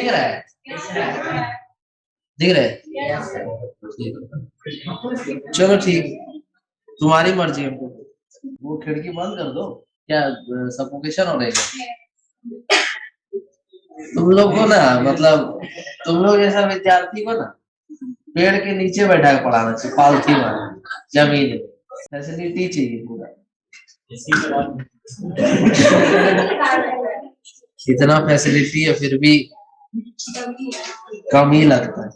दिख रहा है? दिख रहा है? चलो ठीक, तुम्हारी मर्जी है। वो खिड़की बंद कर दो, क्या सफोकेशन हो रही है तुम लोग को ना, मतलब तुम लोग जैसा विद्यार्थी को ना पेड़ के नीचे बैठा के पढ़ाना चाहिए, पालथी में जमीन फैसिलिटी चाहिए पूरा। इतना फैसिलिटी है फिर भी कम ही लगता है,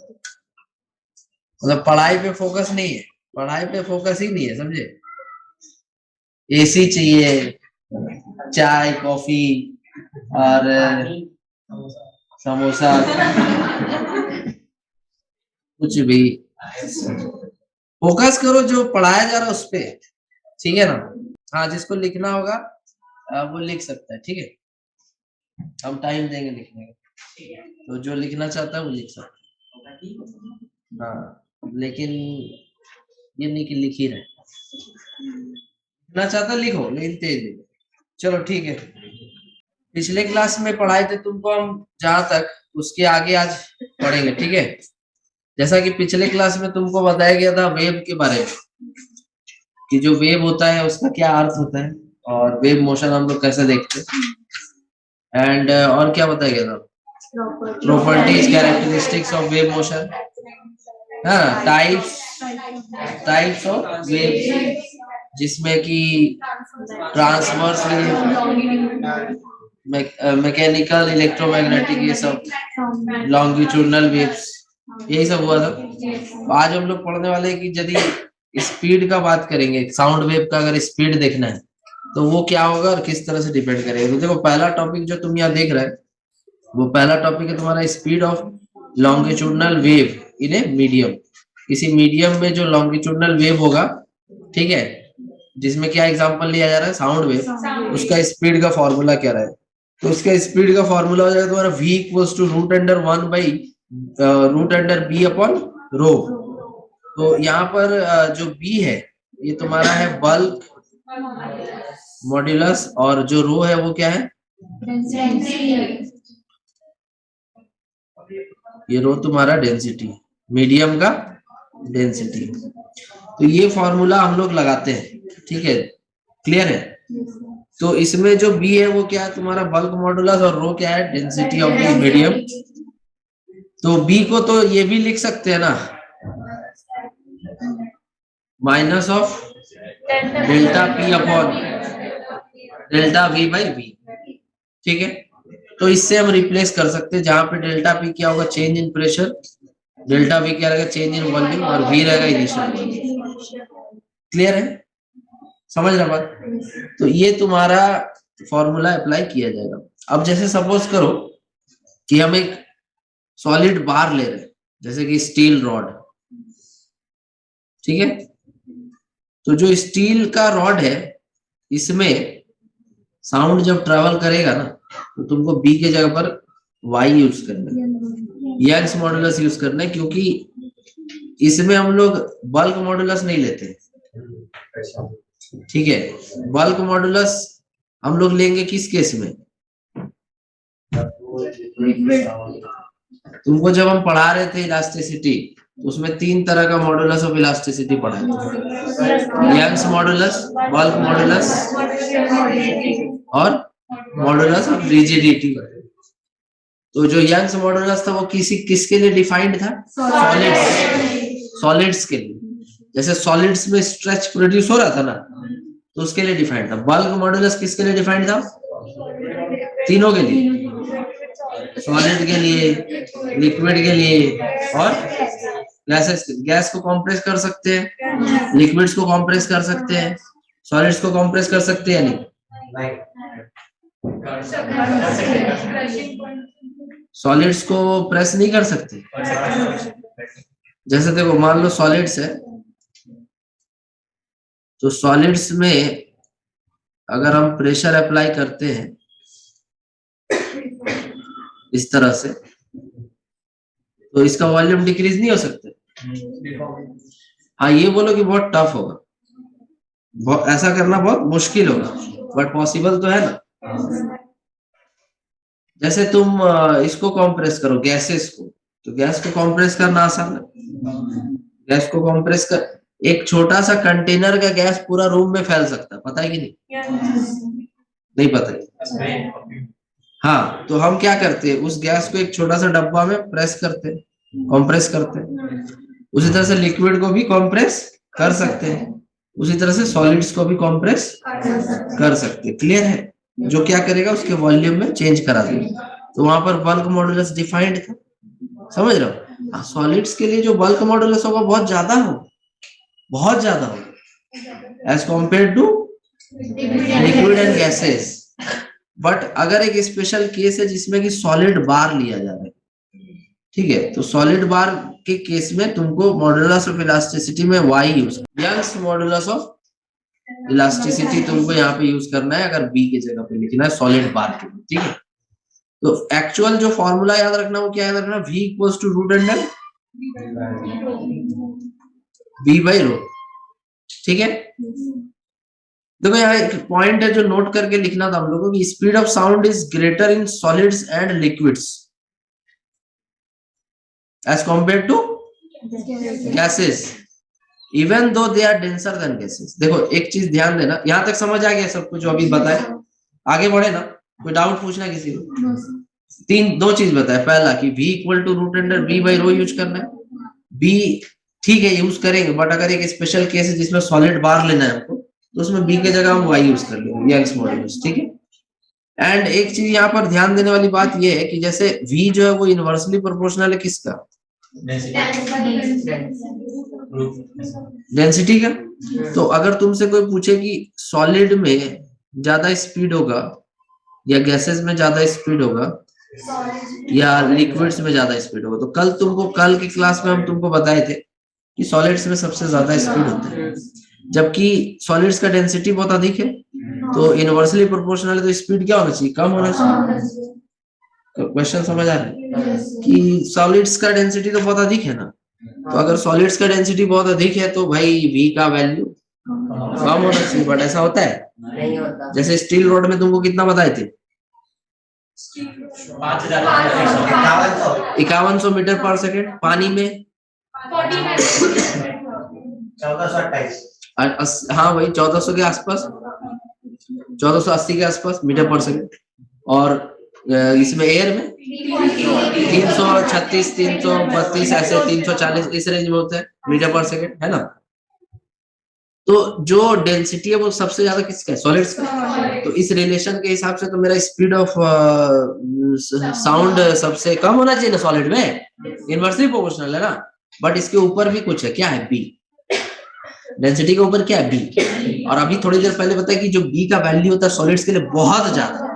मतलब पढ़ाई पे फोकस नहीं है, पढ़ाई पे फोकस ही नहीं है, समझे? एसी चाहिए, चाय कॉफी और समोसा, कुछ भी फोकस करो जो पढ़ाया जा रहा है उस पे, ठीक है ना? हाँ, जिसको लिखना होगा वो लिख सकता है, ठीक है? हम टाइम देंगे लिखने का, तो जो लिखना चाहता है वो लिख सकता है। हाँ, लेकिन ये नहीं कि लिख ही रहे, लिखना चाहता लिखो लेकिन तेज लिखो। चलो ठीक है, पिछले क्लास में पढ़ाए थे तुमको हम जहां तक, उसके आगे आज पढ़ेंगे, ठीक है? जैसा कि पिछले क्लास में तुमको बताया गया था वेव के बारे में, कि जो वेव होता है उसका क्या अर्थ होता है और वेव मोशन हम लोग कैसे देखते हैं, एंड और क्या बताया गया था? Properties characteristics of wave motion, हाँ, टाइप्स ऑफ वेव, जिसमें कि ट्रांसवर्स वेव, मैकेनिकल, इलेक्ट्रोमैग्नेटिक, ये सब, लॉन्गिट्यूडनल वेव्स, यही सब हुआ था। आज हम लोग पढ़ने वाले हैं कि यदि स्पीड का बात करेंगे, साउंड वेव का अगर स्पीड देखना है तो वो क्या होगा और किस तरह से डिपेंड करेगा। तो देखो, पहला टॉपिक जो तुम यहाँ देख रहे हैं वो पहला टॉपिक है तुम्हारा speed of longitudinal wave in a medium. किसी मीडियम में जो लॉन्गिट्यूडनल वेव होगा, ठीक है, जिसमें क्या एग्जांपल लिया जा रहा है, साउंड वेव, उसका स्पीड का फॉर्मूला क्या रहा है? तो उसका स्पीड का फॉर्मूला हो जाएगा तुम्हारा v equals to root under 1 by root under b upon rho. तो यहाँ पर जो b है ये तुम्हारा है बल्क मॉड्यूलस, और जो रो है वो क्या है? ये रो तुम्हारा डेंसिटी, मीडियम का डेंसिटी। तो ये फॉर्मूला हम लोग लगाते हैं, ठीक है? क्लियर है? तो इसमें जो बी है वो क्या है तुम्हारा? बल्क मॉडुलस, और रो क्या है? Density of the medium. तो बी को तो ये भी लिख सकते हैं ना, minus of delta P upon delta V by V, ठीक है? तो इससे हम रिप्लेस कर सकते हैं, जहां पे डेल्टा पी क्या होगा? Change in pressure, delta we क्या रहेगा? चेंज इन वॉल्यूम, और वी रहेगा इनिशियल वॉल्यूम। क्लियर है? समझ रहे बात? तो ये तुम्हारा फॉर्मूला अप्लाई किया जाएगा। अब जैसे सपोज करो कि हम एक सॉलिड बार ले रहे हैं, जैसे कि स्टील रॉड, ठीक है? तो जो स्टील का रॉड है इसमें साउंड जब ट्रेवल करेगा ना, तो तुमको बी के जगह पर वाई यूज करना है, यंग्स मॉडुलस यूज करना है, क्योंकि इसमें हम लोग बल्क मॉडुलस नहीं लेते, ठीक है? बल्क मॉडुलस हम लोग लेंगे किस केस में? तुमको जब हम पढ़ा रहे थे इलास्टिसिटी, तो उसमें 3 तरह का मॉडुलस ऑफ इलास्टिसिटी पढ़ा था, यंग्स मॉडुलस, बल्क मॉडुलस, और मॉडुलस ऑफ रिजिडिटी। तो जो यंग्स मॉडुलस था वो किसके लिए डिफाइंड था? सॉलिड्स के लिए। जैसे सॉलिड्स में स्ट्रेच प्रोड्यूस हो रहा था ना, तो उसके लिए डिफाइंड था। बल्क मॉडुलस किसके लिए डिफाइंड था? तीनों के लिए, सॉलिड के लिए, लिक्विड के लिए, और गैसेस। गैस को कंप्रेस कर सकते हैं, लिक्विड्स को कंप्रेस कर सकते हैं, सॉलिड्स को कंप्रेस कर सकते हैं नहीं? सॉलिड्स को प्रेस नहीं कर सकते। जैसे देखो, मान लो सॉलिड्स है, तो सॉलिड्स में अगर हम प्रेशर अप्लाई करते हैं इस तरह से, तो इसका वॉल्यूम डिक्रीज नहीं हो सकता। हाँ, ये बोलो कि बहुत टफ होगा, ऐसा करना बहुत मुश्किल होगा, बट पॉसिबल तो है ना। जैसे तुम इसको कॉम्प्रेस करो, गैसेस को, तो गैस को कॉम्प्रेस करना आसान है। गैस को कॉम्प्रेस कर, एक छोटा सा कंटेनर का गैस पूरा रूम में फैल सकता है, पता है कि नहीं? नहीं पता है। हाँ, तो हम क्या करते हैं, उस गैस को एक छोटा सा डब्बा में प्रेस करते हैं, कॉम्प्रेस करते हैं। उसी तरह से लिक्विड को भी कॉम्प्रेस कर सकते हैं, उसी तरह से सॉलिड्स को भी कॉम्प्रेस कर सकते हैं। क्लियर है? जो क्या करेगा, उसके वॉल्यूम में चेंज करा देगा। तो वहां पर बल्क मॉडुलस डिफाइंड था, समझ रहे हो? सॉलिड्स के लिए जो बल्क मॉडुलस होगा बहुत ज्यादा होगा, बहुत ज्यादा होगा as compared to liquid and gases. But अगर एक स्पेशल केस है जिसमें कि सॉलिड बार लिया जा रहा है, ठीक है, तो सॉलिड बार के केस में तुमको मॉडुलस ऑफ इलास्टिसिटी में Y use, Young's modulus of elasticity तुमको यहाँ पे यूज करना है अगर बी की जगह पे लिखना है सॉलिड बार के लिए, ठीक है। तो एक्चुअल जो फॉर्मूला याद रखना, वो क्या याद रखना, v equals to root under v by rho, ठीक है। देखो यहाँ एक पॉइंट है जो नोट करके लिखना था हम लोगों की, speed of sound is greater in solids and liquids as compare to gases even though they are denser than gases. देखो एक चीज ध्यान देना, यहां तक समझ आ गया सब कुछ जो अभी बताए? आगे बढ़े ना, कोई डाउट पूछना किसी को? दो चीज बताए, पहला कि v equal to root under v by rho use करना है, b ठीक है यूज करेंगे, बट अगर एक स्पेशल केस है जिसमें सॉलिड बार लेना है हमको, तो उसमें b के जगह हम y यूज कर लेंगे, यंग्स मॉडुलस, ठीक है। एंड एक चीज यहाँ पर ध्यान देने वाली बात यह है कि जैसे v जो है वो इनवर्सली प्रोपोर्शनल है किसका? डेंसिटी का। तो अगर तुमसे कोई पूछे कि सॉलिड में ज्यादा स्पीड होगा या गैसेस में ज्यादा स्पीड होगा या लिक्विड्स में ज्यादा स्पीड होगा, तो कल की क्लास में हम तुमको बताए थे कि सॉलिड्स में सबसे ज्यादा स्पीड होता है, जबकि सॉलिड्स का डेंसिटी बहुत अधिक है, तो इनवर्सली प्रोपोर्शनल है, तो स्पीड क्या होना चाहिए? कम होना चाहिए। क्वेश्चन समझ आ रहा है कि सॉलिड्स का डेंसिटी तो बहुत अधिक है ना, तो अगर सॉलिड्स का डेंसिटी बहुत अधिक है तो भाई v का वैल्यू कम होना चाहिए, बट ऐसा होता है नहीं होता। जैसे स्टील रोड में तुमको कितना बताए थे? 5100 मीटर पर सेकेंड। पानी में 1428, हाँ वही 1400 के आसपास, 1480 के आसपास मीटर पर सेकेंड। और इसमें एयर में 336, 332 ऐसे 340 इस रेंज में होता है मीटर पर सेकेंड, है ना। तो जो डेंसिटी है वो सबसे ज्यादा किसका है? सॉलिड्स का। तो इस रिलेशन के हिसाब से तो मेरा स्पीड ऑफ साउंड सबसे कम होना चाहिए ना सॉलिड में, इनवर्सली प्रोपोर्शनल है ना। बट इसके ऊपर भी कुछ है, क्या है? बी। डेंसिटी के ऊपर क्या है? बी। और अभी थोड़ी देर पहले बताया कि जो बी का वैल्यू होता है सॉलिड्स के लिए बहुत ज्यादा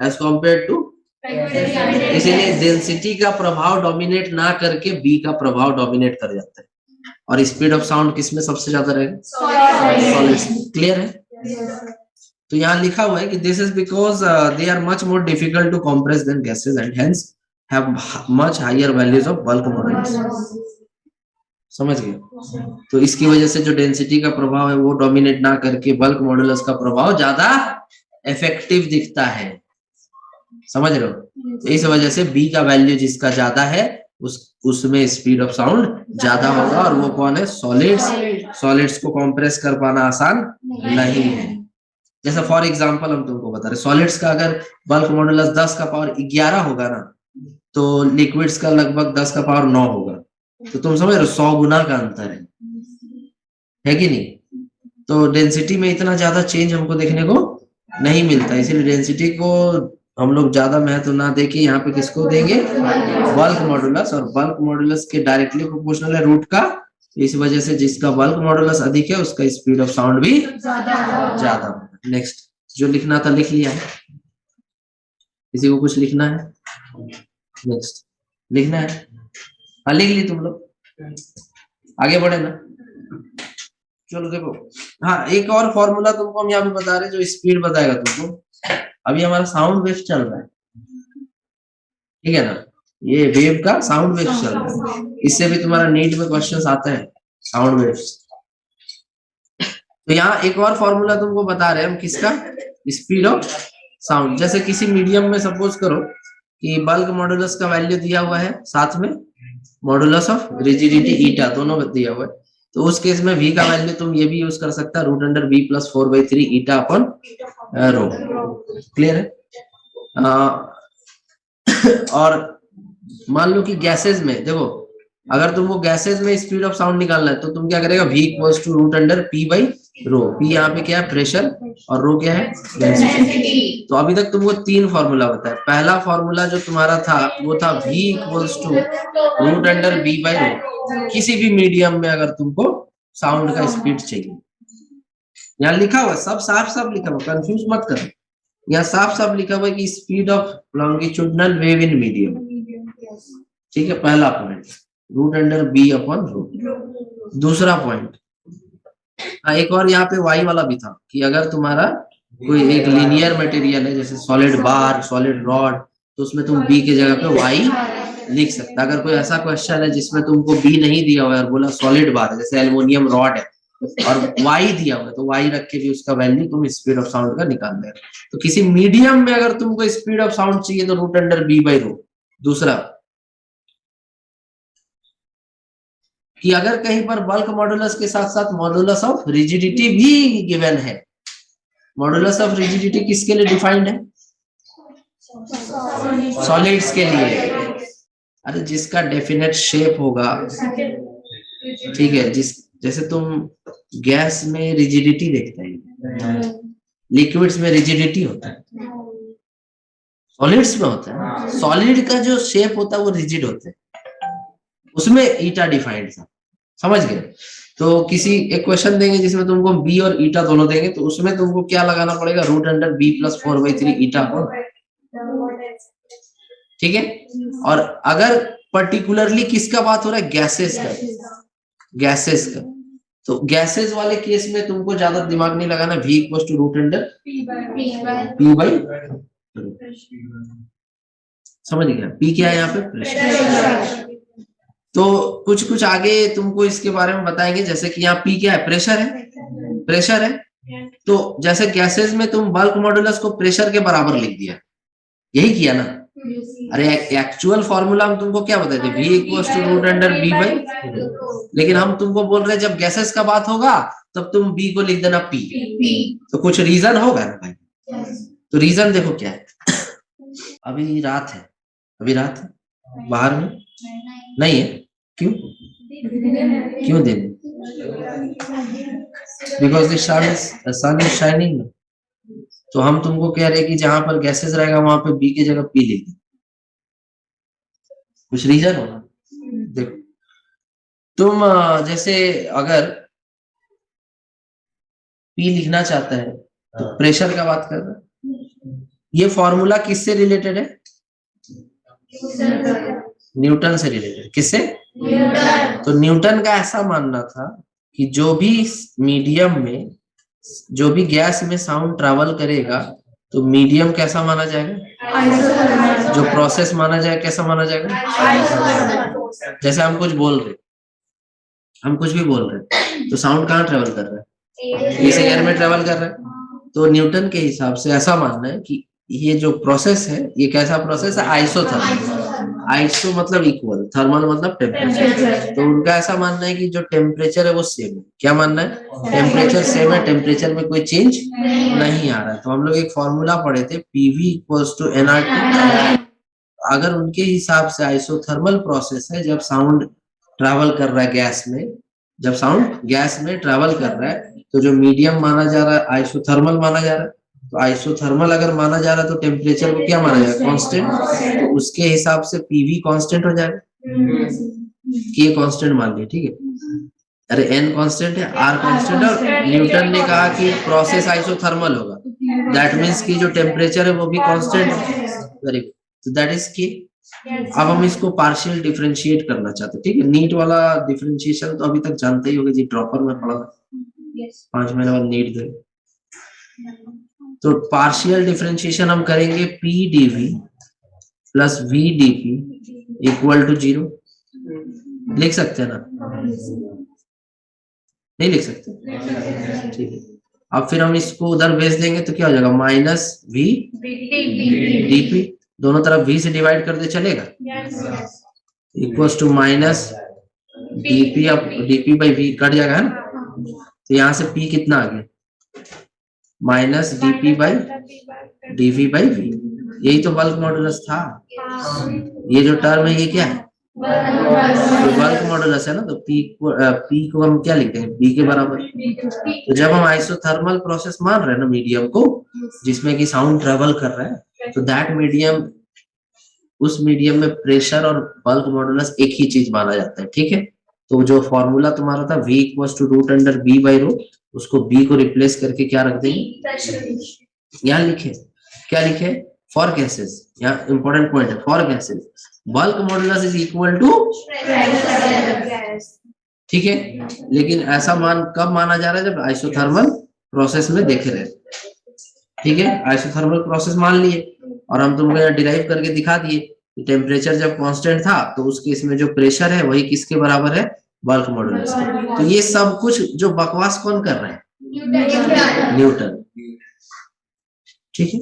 एज कम्पेयर टू, इसीलिए डेंसिटी का प्रभाव डोमिनेट ना करके बी का प्रभाव डोमिनेट कर जाता है। और स्पीड ऑफ साउंड किसमें सबसे ज्यादा रहेगा? सॉलिड्स। क्लियर है? तो यहाँ लिखा हुआ है कि this is because they are much more difficult to compress than gases and hence have much higher values of bulk modulus. समझ गए? तो इसकी वजह से जो डेंसिटी का प्रभाव है वो डोमिनेट ना करके बल्क मॉडुलस का प्रभाव ज्यादा इफेक्टिव दिखता है। समझ रहे हो? तो इस वजह से बी का वैल्यू जिसका ज्यादा है उसमें स्पीड ऑफ साउंड ज्यादा होगा। और वो कौन है? सॉलिड्स। सॉलिड्स को कंप्रेस कर पाना आसान नहीं है। जैसा फॉर एग्जांपल हम तुमको बता रहे, सॉलिड्स का अगर बल्क मॉडुलस 10 का पावर 11 होगा ना, तो लिक्विड्स का लगभग 10 का पावर 9 होगा। तो तुम समझ रहे हो 100 गुना का अंतर है कि नहीं? तो डेंसिटी में इतना ज्यादा चेंज हमको देखने को नहीं मिलता, इसीलिए डेंसिटी को हम लोग ज्यादा महत्व ना देके यहाँ पे किसको देंगे? Bulk modulus. और बल्क मॉडुलस के डायरेक्टली प्रोपोर्शनल है रूट का, इस वजह से जिसका बल्क मॉडुलस अधिक है उसका स्पीड ऑफ साउंड भी ज्यादा। नेक्स्ट जो लिखना था लिख लिया है, किसी को कुछ लिखना है? नेक्स्ट लिखना है? हाँ लिख ली तुम लोग, आगे बढ़े ना। चलो देखो, हाँ एक और फॉर्मूला तुमको हम यहाँ पे बता रहे जो स्पीड बताएगा तुमको। अभी हमारा साउंड वेव चल रहा है, ठीक है ना, ये वेव का साउंड वेव चल रहा है। इससे भी तुम्हारा नीट में क्वेश्चंस आते हैं साउंड वेव्स। तो यहाँ एक और फॉर्मूला तुमको बता रहे हैं हम, किसका? Speed of sound. जैसे किसी मीडियम में सपोज करो कि बल्क मॉडुलस का वैल्यू दिया हुआ है, साथ में मॉडुलस ऑफ रिजिडिटी ईटा दोनों दिया हुआ है, तो उस केस में v का वैल्यू तुम ये भी यूज कर सकता है root under v plus 4/3 eta upon rho. Clear है? और मान लो कि गैसेज में देखो, अगर तुमको गैसेज में स्पीड ऑफ साउंड निकालना है तो तुम क्या करेगा, v equals to root under p by rho. p यहाँ पे क्या है, प्रेशर, और रो क्या है, डेंसिटी। तो अभी तक तुमको 3 फॉर्मूला बताया। पहला फॉर्मूला जो तुम्हारा था वो था v equals to root under b by rho. किसी भी मीडियम में अगर तुमको साउंड का स्पीड चाहिए, यहाँ लिखा हुआ सब साफ साफ लिखा हुआ, कंफ्यूज मत करो, यहाँ साफ साफ लिखा हुआ है कि speed of longitudinal wave in medium. ठीक है, पहला point root under B upon rho. दूसरा पॉइंट, एक और यहाँ पे वाई वाला भी था कि अगर तुम्हारा कोई एक लीनियर मटेरियल है जैसे सॉलिड बार, सॉलिड रॉड, तो उसमें तुम बी की जगह पे वाई लिख सकता। अगर कोई ऐसा क्वेश्चन है जिसमें तुमको बी नहीं दिया हुआ है और बोला सॉलिड बार है, जैसे एल्युमिनियम रॉड है और वाई दिया हुआ है, तो वाई रख के भी उसका वैल्यू तुम स्पीड ऑफ साउंड का निकाल दे। तो किसी मीडियम में अगर तुमको स्पीड ऑफ साउंड चाहिए तो root under B by rho. दूसरा कि अगर कहीं पर बल्क मॉडुलस के साथ साथ मॉडुलस ऑफ रिजिडिटी भी गिवन है। मॉडुलस ऑफ रिजिडिटी किसके लिए डिफाइंड है? सॉलिड्स के लिए। अरे जिसका डेफिनेट शेप होगा, ठीक है, जैसे तुम गैस में रिजिडिटी देखते हैं, लिक्विड्स में रिजिडिटी होता है, सॉलिड्स में होता है। सॉलिड का जो शेप होता है वो रिजिड होता है, उसमें ईटा डिफाइंड था। समझ गए? तो किसी एक क्वेश्चन देंगे जिसमें तुमको बी और ईटा दोनों देंगे, तो उसमें तुमको क्या लगाना पड़ेगा, रूट अंडर बी प्लस 4/3 ईटा को। ठीक है, और अगर पर्टिकुलरली किसका बात हो रहा है, गैसेस का, गैसेस का, तो गैसेस वाले केस में तुमको ज्यादा दिमाग नहीं लगाना, v equals to root under p by, समझ गया? p क्या है यहाँ पे, प्रेशर। तो कुछ कुछ आगे तुमको इसके बारे में बताएंगे, जैसे कि यहाँ p क्या है, प्रेशर है, प्रेशर है। तो जैसे गैसेस में तुम बल्क मॉडुलस को प्रेशर के बराबर लिख दिया, यही किया ना? अरे एक्चुअल फॉर्मूला हम तुमको क्या बताए थे, v equals to root under b by, लेकिन हम तुमको बोल रहे हैं जब गैसेस का बात होगा तब तुम b को लिख देना p। तो कुछ रीजन होगा ना भाई, तो रीजन देखो क्या है। अभी रात है, अभी रात है, बाहर में नहीं है, क्यों क्यों दिन? Because the sun is shining. तो हम तुमको कह रहे हैं कि जहां पर गैसेस रहेगा वहां पे बी की जगह पी लिख दे, कुछ रीजन होगा। देखो तुम जैसे अगर पी लिखना चाहता है तो प्रेशर का बात कर रहा है, ये फॉर्मूला किससे रिलेटेड है, न्यूटन से रिलेटेड। किससे? तो न्यूटन का ऐसा मानना था कि जो भी मीडियम में, जो भी गैस में साउंड ट्रैवल करेगा तो मीडियम कैसा माना जाएगा, जो प्रोसेस माना जाएगा कैसा माना जाएगा। जैसे हम कुछ बोल रहे, हम कुछ भी बोल रहे तो साउंड कहाँ ट्रेवल कर रहा है, इस एयर में ट्रेवल कर रहा है। तो न्यूटन के हिसाब से ऐसा मानना है कि ये जो प्रोसेस है ये कैसा प्रोसेस है, आइसोथर्मल। आइसो मतलब इक्वल, थर्मल मतलब टेम्परेचर। तो उनका ऐसा मानना है कि जो टेम्परेचर है वो सेम है। क्या मानना है, टेम्परेचर सेम है, टेम्परेचर में कोई चेंज नहीं आ रहा है। तो हम लोग एक फॉर्मूला पढ़े थे, पीवी इक्वल्स टू nRT। अगर उनके हिसाब से आइसोथर्मल प्रोसेस है, जब साउंड ट्रैवल कर रहा है गैस में, जब साउंड गैस में ट्रैवल कर रहा है तो जो मीडियम माना जा रहा है आइसोथर्मल माना जा रहा है। तो आइसोथर्मल अगर माना जा रहा है तो टेम्परेचर को क्या माना जाएगा, कांस्टेंट। तो उसके हिसाब से पीवी कांस्टेंट हो जाएगा, के कांस्टेंट मान लिया, ठीक है। अरे एन कांस्टेंट है, आर कांस्टेंट है, और न्यूटन ने कहा कि प्रोसेस आइसोथर्मल होगा, दैट मीन्स कि जो टेम्परेचर है वो भी कांस्टेंट है। वेरी गुड, तो दैट इज के। अब हम इसको पार्शियल डिफरेंशिएट करना चाहते हैं, ठीक है। नीट वाला डिफरेंशिएशन तो अभी तक जानते ही होंगे जी, ड्रॉपर में पढ़ा 5 महीने बाद नीट दे। तो पार्शियल डिफरेंशिएशन हम करेंगे P d V plus V d P equal to 0। लिख सकते हैं ना, नहीं लिख सकते, ठीक है। अब फिर हम इसको उधर भेज देंगे तो क्या हो जाएगा, माइनस वी डीपी दोनों तरफ v से डिवाइड कर दे चलेगा? इक्वल्स टू माइनस dp, अब dp बाई v कट जाएगा है ना, तो यहाँ से p कितना आ गया? Minus dp by dv by v। यही तो बल्क मॉडुलस था। ये जो टर्म है ये क्या है? बल्क मॉडुलस है ना, तो p को हम क्या लिखते हैं? b के बराबर। तो जब हम आइसोथर्मल प्रोसेस मान रहे हैं ना मीडियम को, जिसमें कि साउंड ट्रेवल कर रहा है, तो दैट मीडियम, उस मीडियम में प्रेशर और बल्क मॉडुलस एक ही चीज माना जाता है। ठीक है, तो जो फॉर्मूला तुम्हारा था v equals to root under b by rho, उसको b को रिप्लेस करके क्या रख देंगे? यहाँ लिखे, क्या लिखे? फॉर गैसेस, यहाँ इंपॉर्टेंट पॉइंट है, for gases bulk modulus is equal to, ठीक है। लेकिन ऐसा मान कब माना जा रहा है? जब आइसोथर्मल प्रोसेस में देखे रहे। ठीक है, आइसोथर्मल प्रोसेस मान लिए और हम तुमको यहाँ डिराइव करके दिखा दिए कि टेम्परेचर जब कांस्टेंट था तो उस केस में जो प्रेशर है वही किसके बराबर है? बल्क मॉडुलस के। तो ये सब कुछ जो बकवास कौन कर रहा है? न्यूटन। ठीक है,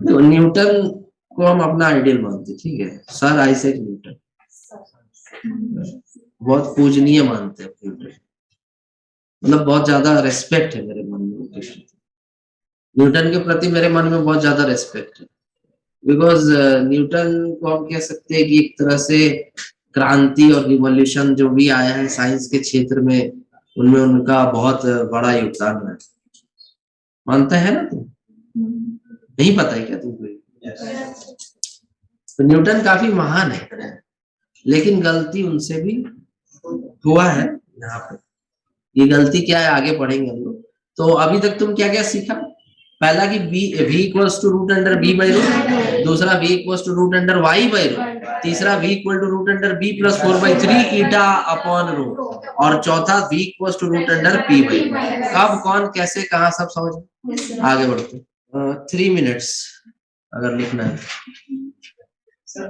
तो न्यूटन को हम अपना आइडियल मानते हैं। ठीक है, सर आइजैक न्यूटन बहुत पूजनीय मानते हैं न्यूटन, मतलब बहुत ज्यादा रेस्पेक्ट है मेरे मन में न्यूटन के प्रति। मेरे मन में बहुत ज्यादा रेस्पेक्ट है, बिकॉज न्यूटन को हम कह सकते हैं कि एक तरह से क्रांति और रिवॉल्यूशन जो भी आया है साइंस के क्षेत्र में, उनमें उनका बहुत बड़ा योगदान है। मानता है ना तुम? नहीं पता है क्या तुमको? तो न्यूटन काफी महान है, लेकिन गलती उनसे भी हुआ है यहाँ पे। ये गलती क्या है आगे पढ़ेंगे हम लोग। तो अभी तक तुम क्या क्या सीखा? पहला कि v equals to root under b by rho, दूसरा v equals to root under y by rho, तीसरा v equal to root under b plus 4/3 eta upon rho, और चौथा v equals to root under p by rho. कब, कौन, कैसे, कहाँ, सब समझ। आगे बढ़ते 3 मिनट्स अगर लिखना है। सर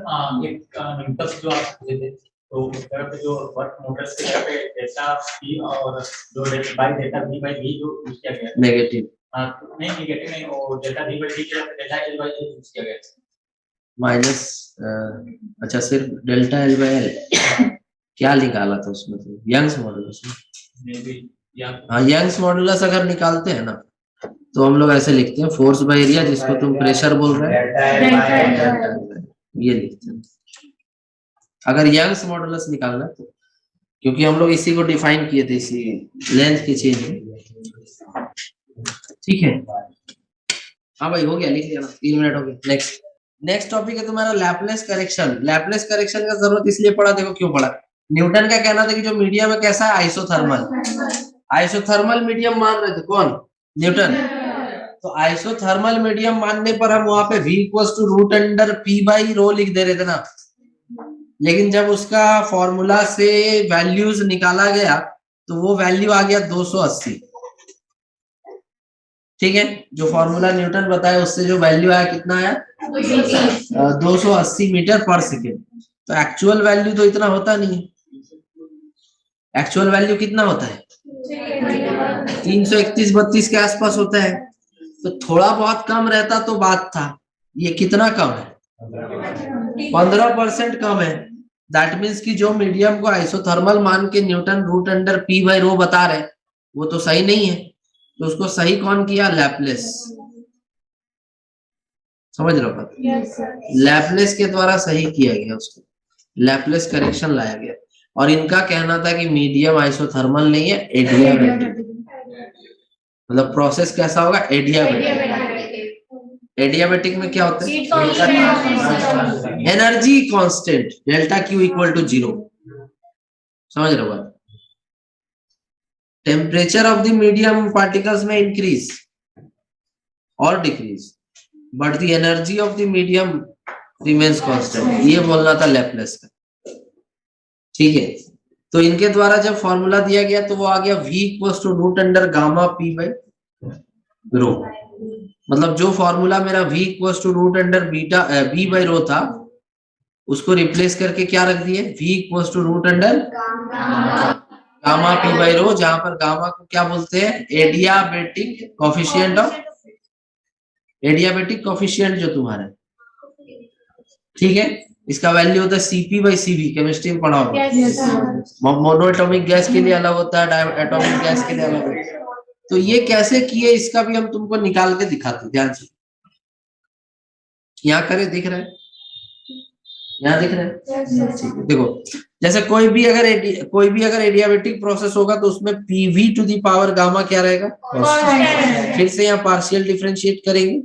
एक न्यूटन जो आप दे थे, तो उस तरह पे जो वर्क मोटर्स के तरफ पे डेल्टा p और जो by delta v by v जो यूज किया गया नेगेटिव, नहीं नेगेटिव नहीं, वो डेल्टा v बाय v के तरफ delta l by l use किया गया माइनस, अच्छा सिर्फ डेल्टा l बाय l क्या निकाला था उसमें? तो यंग्स मॉडुलस, हाँ यंग्स मॉडुलस अगर निकालते हैं ना तो हम लोग ऐसे लिखते हैं फोर्स बाय एरिया, जिसको तुम प्रेशर बोल रहे हैं, ये लिखते हैं अगर यंग्स मॉडुलस निकालना तो, क्योंकि हम लोग इसी को डिफाइन किए थे, इसी लेंथ के चेंज में। ठीक है, हाँ भाई हो गया, लिख लिया ना, 3 मिनट हो गए। नेक्स्ट टॉपिक है तुम्हारा लैपलेस करेक्शन। लैपलेस करेक्शन का जरूरत इसलिए पड़ा, देखो क्यों पड़ा। न्यूटन का कहना था कि जो मीडियम है कैसा है? आइसोथर्मल मीडियम मान रहे थे कौन? न्यूटन। तो आइसोथर्मल मीडियम मानने पर हम वहां पे v equals to root under p by rho लिख दे रहे थे ना, लेकिन जब उसका फॉर्मूला से वैल्यूज निकाला गया तो वो वैल्यू आ गया 280। ठीक है, जो फॉर्मूला न्यूटन बताया उससे जो वैल्यू आया कितना आया? 280 मीटर पर सेकेंड। तो एक्चुअल वैल्यू तो इतना होता नहीं है। एक्चुअल वैल्यू कितना होता है? 331-32 के आसपास होता है। तो थोड़ा बहुत कम रहता तो बात था, ये कितना कम है? 15% कम है। दैट मीन्स कि जो मीडियम को आइसोथर्मल मान के Newton root under p by rho बता रहे वो तो सही नहीं है। तो उसको सही कौन किया? लैपलेस। समझ रहे हो? लैपलेस के द्वारा सही किया गया, उसको लैपलेस करेक्शन लाया गया। और इनका कहना था कि मीडियम आइसोथर्मल नहीं है, एडियाबैटिक। मतलब प्रोसेस कैसा होगा? एडियाबैटिक। एडियाबैटिक में क्या होता है? Energy constant delta Q equal to 0। समझ रहे हो बात? Temperature of the medium particles में इंक्रीज और decrease, but the energy of the medium remains constant. ये बोलना था लैपलेस का। ठीक है, तो इनके द्वारा जब फॉर्मूला दिया गया तो वो आ गया v equals to root under gamma p by rho. मतलब जो फॉर्मूला मेरा v equals to root under beta b by rho था, उसको रिप्लेस करके क्या रख दिए? v equals to root under gamma p by rho, जहां पर गामा को क्या बोलते हैं? Adiabatic coefficient of, adiabatic coefficient जो तुम्हारा ठीक है, इसका वैल्यू होता है Cp/Cv, केमिस्ट्री में पढ़ा होगा। मोनो एटॉमिक गैस के लिए अलग होता है, डाई एटॉमिक गैस के लिए अलग होता है। तो ये कैसे किए इसका भी हम तुमको निकाल के दिखाते, ध्यान से। यहाँ करे, दिख रहा है, यहाँ दिख रहा है, ठीक है। देखो, जैसे कोई भी अगर एडियाबेटिक प्रोसेस होगा तो उसमें PV to the power gamma क्या रहेगा, फिर से यहाँ पार्शियल डिफरेंशिएट करेंगे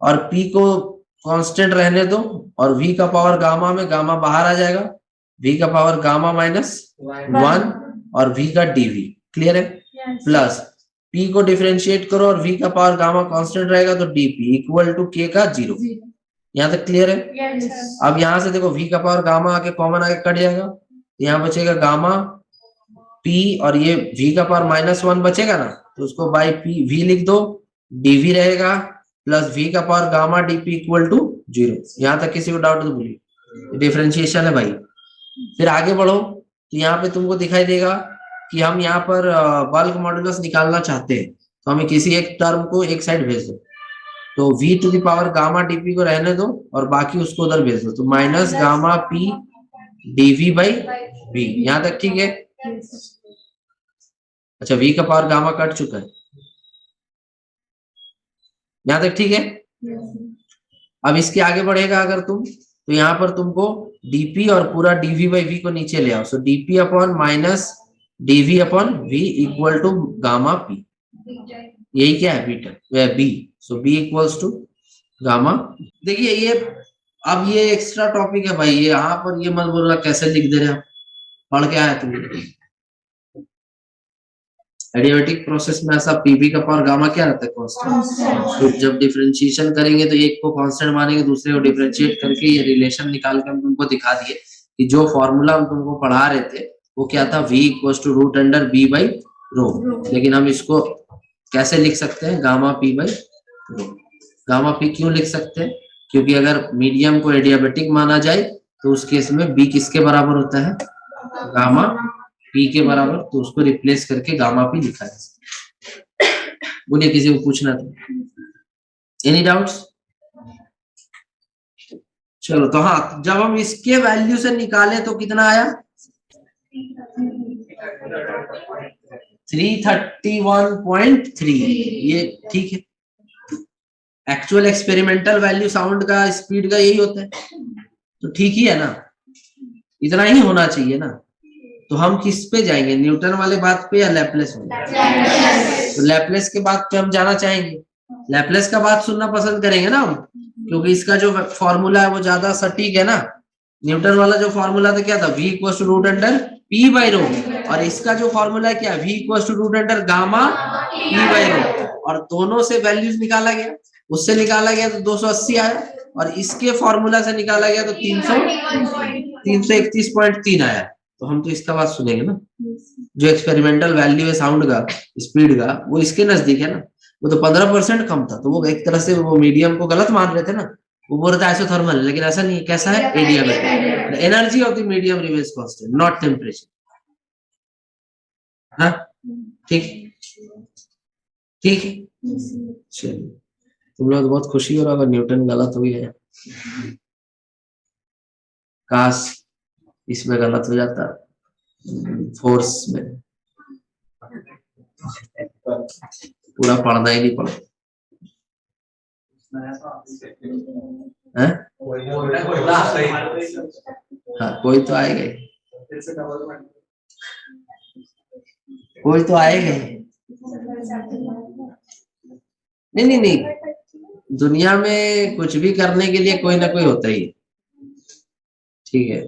और P को कांस्टेंट रहने दो और V का पावर गामा में, गामा बाहर आ जाएगा, V का पावर गामा -1 और V का dV, क्लियर है, प्लस P को डिफरेंशिएट करो और V का पावर गामा कांस्टेंट रहेगा तो dP इक्वल टू K का 0। यहाँ तक क्लियर है। अब यहाँ से देखो V का पावर गामा आके कॉमन आके कट जाएगा, यहाँ बचेगा गामा P और ये V का पावर -1 बचेगा ना, तो उसको बाई V लिख दो, dV रहेगा प्लस V का power gamma dP equal to 0। यहाँ तक किसी को डाउट तो बोलिए, डिफरेंशिएशन है भाई। फिर आगे बढ़ो तो यहाँ पे तुमको दिखाई देगा कि हम यहाँ पर बल्क मॉडुलस निकालना चाहते हैं, तो हमें किसी एक टर्म को एक साइड भेज दो, तो V to the power gamma dP को रहने दो और बाकी उसको उधर भेज दो, तो माइनस गामा P dV/V। यहाँ तक ठीक है। अच्छा, V का पावर गामा कट चुका है, यहाँ तक ठीक है। अब इसके आगे बढ़ेगा अगर तुम, तो यहाँ पर तुमको dP और पूरा dV/V को नीचे ले आओ, so dP upon minus dV/V equal to gamma P, यही क्या है, beta B, so B equals to gamma. देखिए ये अब ये एक्स्ट्रा टॉपिक है भाई, ये यहाँ पर ये मत बोलना कैसे लिख दे रहे हैं, पढ़ के आया तुम। एडियाबेटिक प्रोसेस में ऐसा PV का पावर गामा क्या रहता है, कांस्टेंट। तो जब डिफरेंशिएशन करेंगे तो एक को कांस्टेंट मानेंगे, दूसरे को डिफरेंशिएट करके ये रिलेशन निकाल के हम तुमको दिखा दिए कि जो फॉर्मूला हम तुमको पढ़ा रहे थे वो क्या था, V इक्वल्स टू √B/ρ। लेकिन हम इसको कैसे लिख सकते हैं, गामा P/ρ। गामा P क्यों लिख सकते हैं, क्योंकि अगर मीडियम को एडियाबेटिक माना जाए तो उस केस में B किसके बराबर होता है, गामा P के बराबर, तो उसको रिप्लेस करके गामा P लिखा है। बोलिए किसी को पूछना था, एनी डाउट्स? चलो, तो हाँ, जब हम इसके वैल्यू से निकाले तो कितना आया, 331.3। ये ठीक है, एक्चुअल एक्सपेरिमेंटल वैल्यू साउंड का, स्पीड का यही होता है, तो ठीक ही है ना, इतना ही होना चाहिए ना। तो हम किस पे जाएंगे, न्यूटन वाले बात पे या लैपलेस वाले? तो लैपलेस के बात पे हम जाना चाहेंगे, लैपलेस का बात सुनना पसंद करेंगे ना हम, क्योंकि इसका जो फॉर्मूला है वो ज्यादा सटीक है ना। न्यूटन वाला जो फॉर्मूला था क्या था, V इक्वल्स टू √P/ρ, और इसका जो फॉर्मूला है क्या, V equals to √gamma P/ρ, और दोनों से वैल्यूज निकाला गया, उससे निकाला गया तो 280 आया, और इसके फॉर्मूला से निकाला गया तो 331.3 आया। तो हम तो इसका बात सुनेंगे ना, जो एक्सपेरिमेंटल वैल्यू है साउंड का, स्पीड का, वो इसके नजदीक है ना। वो तो 15% कम था, तो वो एक तरह से वो मीडियम को गलत मान रहे थे ना, वो बोल रहे थे आइसोथर्मल, लेकिन ऐसा नहीं, कैसा है, adiabatic. Energy of the medium remains constant, not temperature. हाँ ठीक, ठीक है। चलिए, तुम लोग बहुत खुशी हो रहा होगा न्यूटन गलत हो गया, काश इसमें गलत हो जाता, फोर्स में पूरा पढ़ना ही नहीं पड़ा है? हाँ, कोई तो आएगा, कोई तो आएगा। नहीं, दुनिया में कुछ भी करने के लिए कोई ना कोई होता ही है, ठीक है।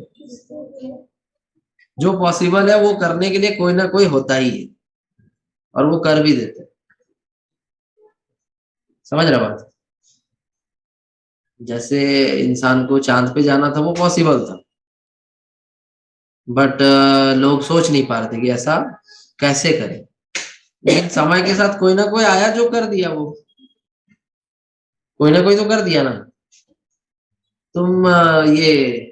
जो पॉसिबल है वो करने के लिए कोई ना कोई होता ही है, और वो कर भी देते हैं, समझ रहा बात? जैसे इंसान को चांद पे जाना था, वो पॉसिबल था, बट लोग सोच नहीं पा रहे थे कि ऐसा कैसे करें, लेकिन समय के साथ कोई ना कोई आया जो कर दिया, वो कोई ना कोई तो कर दिया ना। तुम ये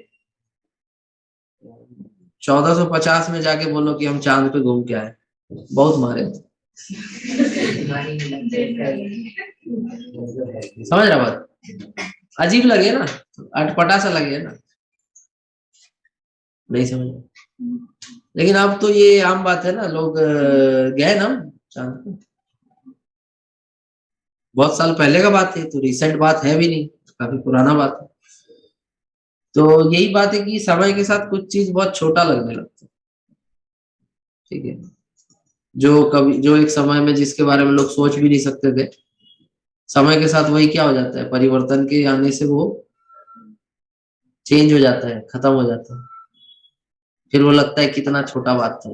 1450 में जाके बोलो कि हम चांद पे घूम के आए, बहुत मारे, समझ रहा बात? अजीब लगे ना, अटपटा सा लगे ना, नहीं समझ। लेकिन अब तो ये आम बात है ना, लोग गए ना चांद पे, बहुत साल पहले का बात है, तो रिसेंट बात है भी नहीं, काफी पुराना बात है। तो यही बात है कि समय के साथ कुछ चीज बहुत छोटा लगने लगता है, ठीक है। जो एक समय में जिसके बारे में लोग सोच भी नहीं सकते थे, समय के साथ वही क्या हो जाता है, परिवर्तन के आने से वो चेंज हो जाता है, खत्म हो जाता है, फिर वो लगता है कितना छोटा बात था।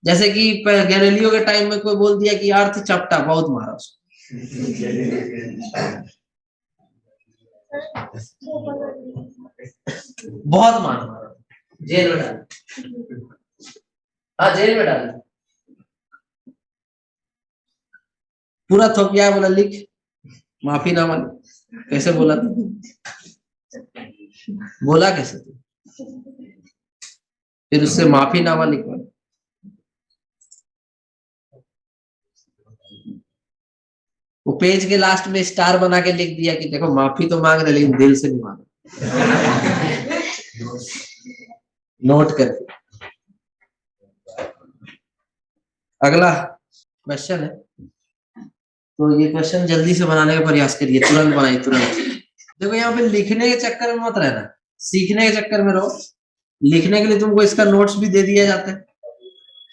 जैसे कि गैलीलियो के टाइम में कोई बोल दिया कि अर्थ चपटा, बहुत मारा उसको, बहुत मारा, जेल में डाल, हाँ जेल में डाल, पूरा थोपिया बोला लिख माफीनामा। कैसे बोला था, बोला कैसे तू, फिर उससे माफीनामा लिखवा, वो पेज के लास्ट में स्टार बना के लिख दिया कि देखो माफी तो मांग रहे लेकिन दिल से नहीं मांग, नोट करके। अगला क्वेश्चन है, तो ये क्वेश्चन जल्दी से बनाने का प्रयास करिए, तुरंत बनाइए तुरंत। देखो यहाँ पे लिखने के चक्कर में मत रहना, सीखने के चक्कर में रहो। लिखने के लिए तुमको इसका नोट्स भी दे दिया जाता है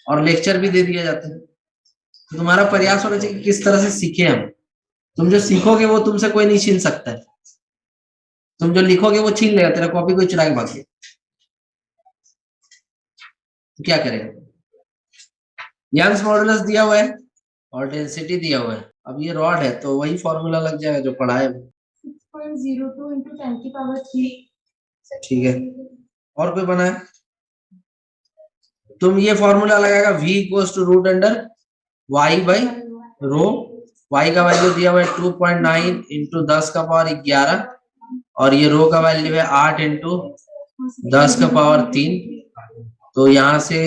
और लेक्चर भी दे दिया जाता है, तो तुम्हारा प्रयास होना चाहिए कि किस तरह से सीखे हम। तुम जो सीखोगे वो तुमसे कोई नहीं छीन सकता है, तुम जो लिखोगे वो छीन लेगा, तेरा कॉपी कोई चुरा के भाग गया तो क्या करेगा। यंग्स मॉडुलस दिया हुआ है और डेंसिटी दिया हुआ है। अब ये रॉड है तो वही फॉर्मूला लग जाएगा जो पढ़ा है, 6.02 into 10 की पावर 3। ठीक है। और कोई बना है, तुम ये फॉर्मूला लगाएगा v equals to root under y by rho, y का वैल्यू दिया हुआ है 2.9 इंटू 10 का पावर 11 और ये रो का वैल्यू है 8 इंटू 10 का पावर 3। तो यहाँ से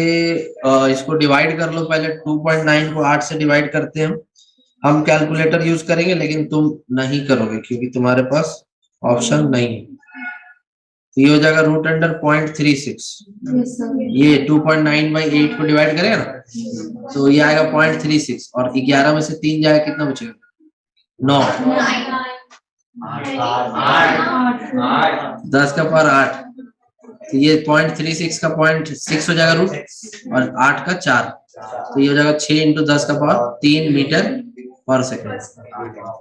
इसको डिवाइड कर लो, पहले 2.9 को 8 से डिवाइड करते हैं हम कैलकुलेटर यूज करेंगे, लेकिन तुम नहीं करोगे क्योंकि तुम्हारे पास ऑप्शन नहीं है। तो ये हो जाएगा रूट अंडर 0.36, ये 2.9 बाई 8 को डिवाइड करेगा ना तो ये आएगा 0.36 और 11 में से 3 जाएगा, कितना बचेगा 9, 10 का पावर 8, तो ये 0.36 का 0.6 हो जाएगा रूट और 8 का 4, तो ये हो जाएगा 6 इंटू 10 का पावर 3 मीटर पर सेकंड।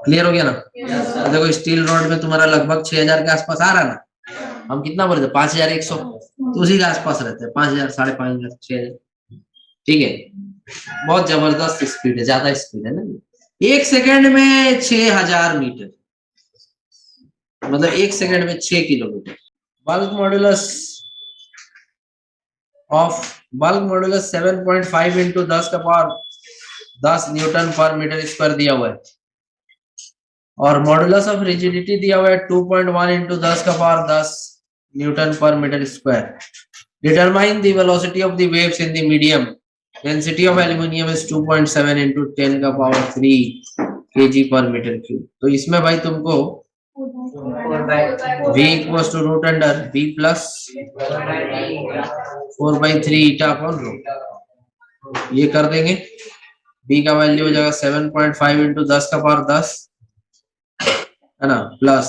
क्लियर हो गया ना। तो देखो स्टील रॉड में तुम्हारा लगभग 6000 के आसपास आ रहा है ना, हम कितना बोले थे 5100, तो उसी के आसपास रहते हैं 5000, 5500, 6000, ठीक है। बहुत जबरदस्त स्पीड है, ज्यादा स्पीड है ना, 1 सेकंड में 6000 मीटर, मतलब 1 सेकंड में 6 किलोमीटर। बल्क मॉडुलस 7.5 इंटू 10 का power 10 newton per metre square दिया हुआ है और मॉडुलस ऑफ रिजिडिटी दिया हुआ है 2.1 इंटू 10 का power 10 newton per metre square. Determine the velocity of the waves in the medium, density of aluminium is 2.7 into 10 का power 3 kg per metre cube. तो इसमें भाई तुमको v equals to root under v plus 4/3 eta upon rho, ये कर देंगे। b का value हो जाएगा 7.5 इंटू 10 का पावर 10 है ना, प्लस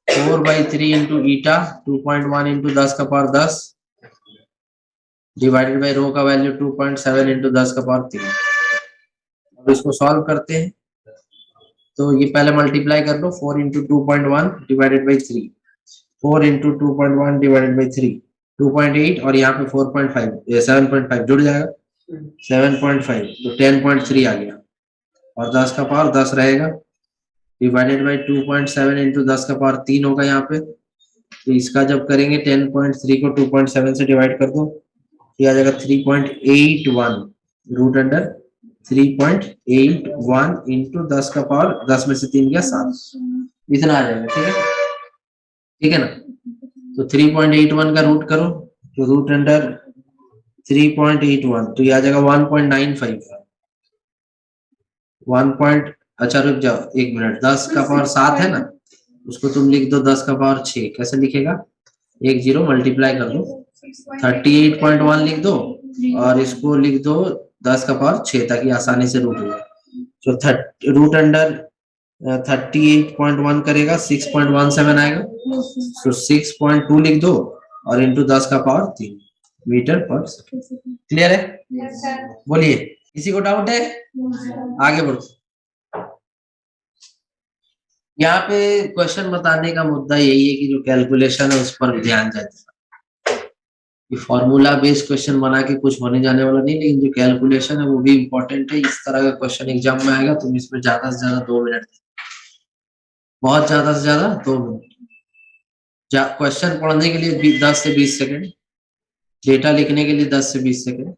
4/3 इंटू ईटा 2.1 इंटू 10 का पावर 10 डिवाइडेड बाई रो का वैल्यू 2.7 इंटू 10 का पावर 3। अब इसको सॉल्व करते हैं, तो ये पहले मल्टीप्लाई कर लो, 4 into 2.1 divided by 3, 4 into 2.1 divided by 3, 2.8 और यहाँ पे 4.5, 7.5 जुड़ जाएगा 7.5, तो 10.3 आ गया और 10 का पावर 10 रहेगा डिवाइडेड बाई 2.7 इंटू 10 का पावर 3 होगा यहाँ पे। तो इसका जब करेंगे 10.3 को 2.7 से डिवाइड कर दो, ये आ जाएगा 3.81 रूट अंडर 3.81 इंटू 10 का पावर 10 में से 3 गया 7, इतना आ जाएगा, ठीक है, ठीक है ना। तो 3.81 का रूट करो तो रूट अंडर 3.81, तो ये आ जाएगा 1.95, 1 पॉइंट, अच्छा रुक जाओ 1 मिनट, 10 का पावर 7 है ना, उसको तुम लिख दो 10 का पावर 6। कैसे लिखेगा? 1 0 मल्टीप्लाई कर दो, 38.1 लिख दो और इसको लिख दो 10 का पावर 6 ताकि आसानी से रूट हो जाए। तो रूट अंडर 38.1 करेगा 6.17 आएगा। तो 6.2 लिख दो और इंटू 10 का पावर 3 मीटर पर सेकंड। क्लियर है? बोलिए, किसी को डाउट है? आगे बढ़ो। यहाँ पे क्वेश्चन बताने का मुद्दा यही है कि जो कैलकुलेशन है उस पर ध्यान जाए। ये फॉर्मूला बेस्ड क्वेश्चन बना के कुछ होने जाने वाला नहीं, लेकिन जो कैलकुलेशन है वो भी इम्पोर्टेंट है। इस तरह का क्वेश्चन एग्जाम में आएगा, तुम इसमें ज्यादा से ज्यादा 2 मिनट, बहुत ज्यादा से ज्यादा 2 मिनट। क्वेश्चन पढ़ने के लिए 10 से 20 सेकंड, डेटा लिखने के लिए 10 से 20 सेकंड,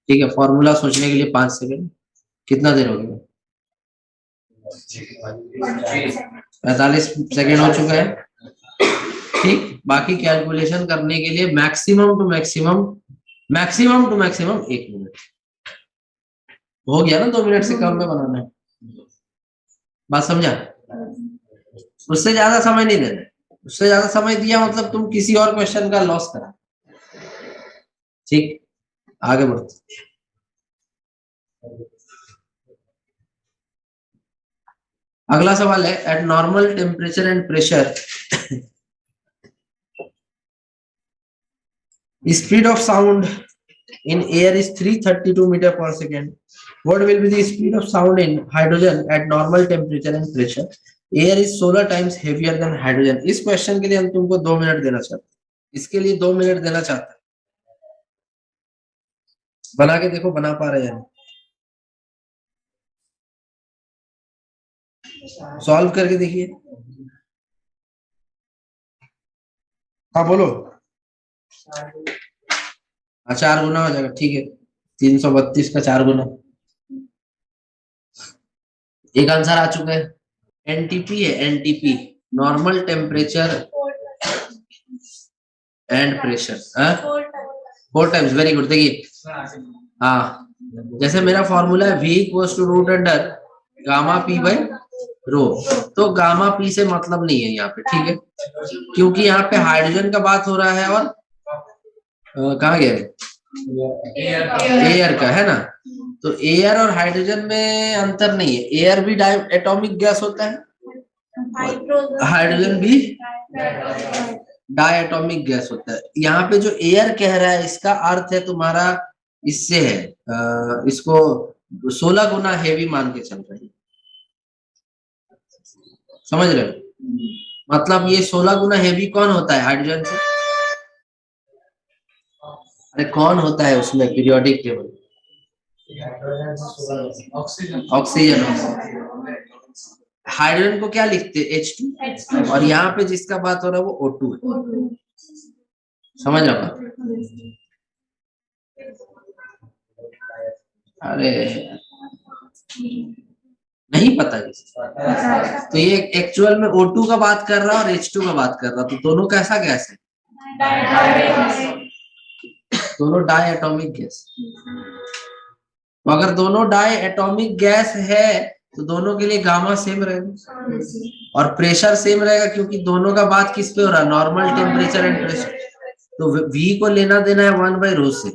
ठीक है। फॉर्मूला सोचने के लिए 5 सेकंड। कितना देर हो गया? 45 सेकंड हो चुका है, ठीक। बाकी कैलकुलेशन करने के लिए मैक्सिमम टू मैक्सिमम 1 मिनट हो गया ना। 2 मिनट से कम में बनाना है, बात समझा? उससे ज्यादा समय नहीं देना। उससे ज्यादा समय दिया मतलब तुम किसी और क्वेश्चन का लॉस करा, ठीक। आगे बढ़ो। अगला सवाल है, eight normal temperature and pressure speed of sound in air is 332 meter per second. What will be the speed of sound in hydrogen at normal temperature and pressure? Air is 16 times heavier than hydrogen. इस question के लिए हम तुमको 2 minute देना चाहते हैं। इसके लिए 2 मिनट देना चाहते हैं। बना के देखो, बना पा रहे हैं? सॉल्व करके देखिए। हाँ बोलो। 4 गुना हो जाएगा, ठीक है। 332 का 4 गुना। एक आंसर आ चुका है। एनटीपी है, NTP normal temperature and pressure. 4 times, very good. देखिए, हाँ, जैसे मेरा फॉर्मूला है V equals to root under gamma P by rho, तो गामा पी से मतलब नहीं है यहाँ पे, ठीक है, क्योंकि यहाँ पे हाइड्रोजन का बात हो रहा है और कहाँ गया? एयर का है ना। तो एयर और हाइड्रोजन में अंतर नहीं है। एयर भी एटॉमिक गैस होता है, हाइड्रोजन भी डायटोमिक गैस होता है। यहाँ पे जो एयर कह रहा है इसका अर्थ है तुम्हारा इससे है, इसको 16 गुना हेवी मान के चल रहे हैं, समझ रहे हो? मतलब ये 16 गुना हेवी कौन होता है हाइड्रोजन से? अरे कौन होता है उसमें पीरियोडिक टेबल? ऑक्सीजन। हाइड्रोजन को क्या लिखते हैं? H2। और यहाँ पे जिसका बात हो रहा है वो O2 है। समझ रहा? अरे नहीं पता है तो ये एक्चुअल में O2 का बात कर रहा है और H2 का बात कर रहा है, तो दोनों कैसा गैस है? दोनों डाई एटॉमिक गैस। तो अगर दोनों डाई एटॉमिक गैस है तो दोनों के लिए गामा सेम रहेगा और प्रेशर सेम रहेगा, क्योंकि दोनों का बात किस पे हो रहा है? Normal temperature and pressure. तो V को लेना देना है 1/ρ से।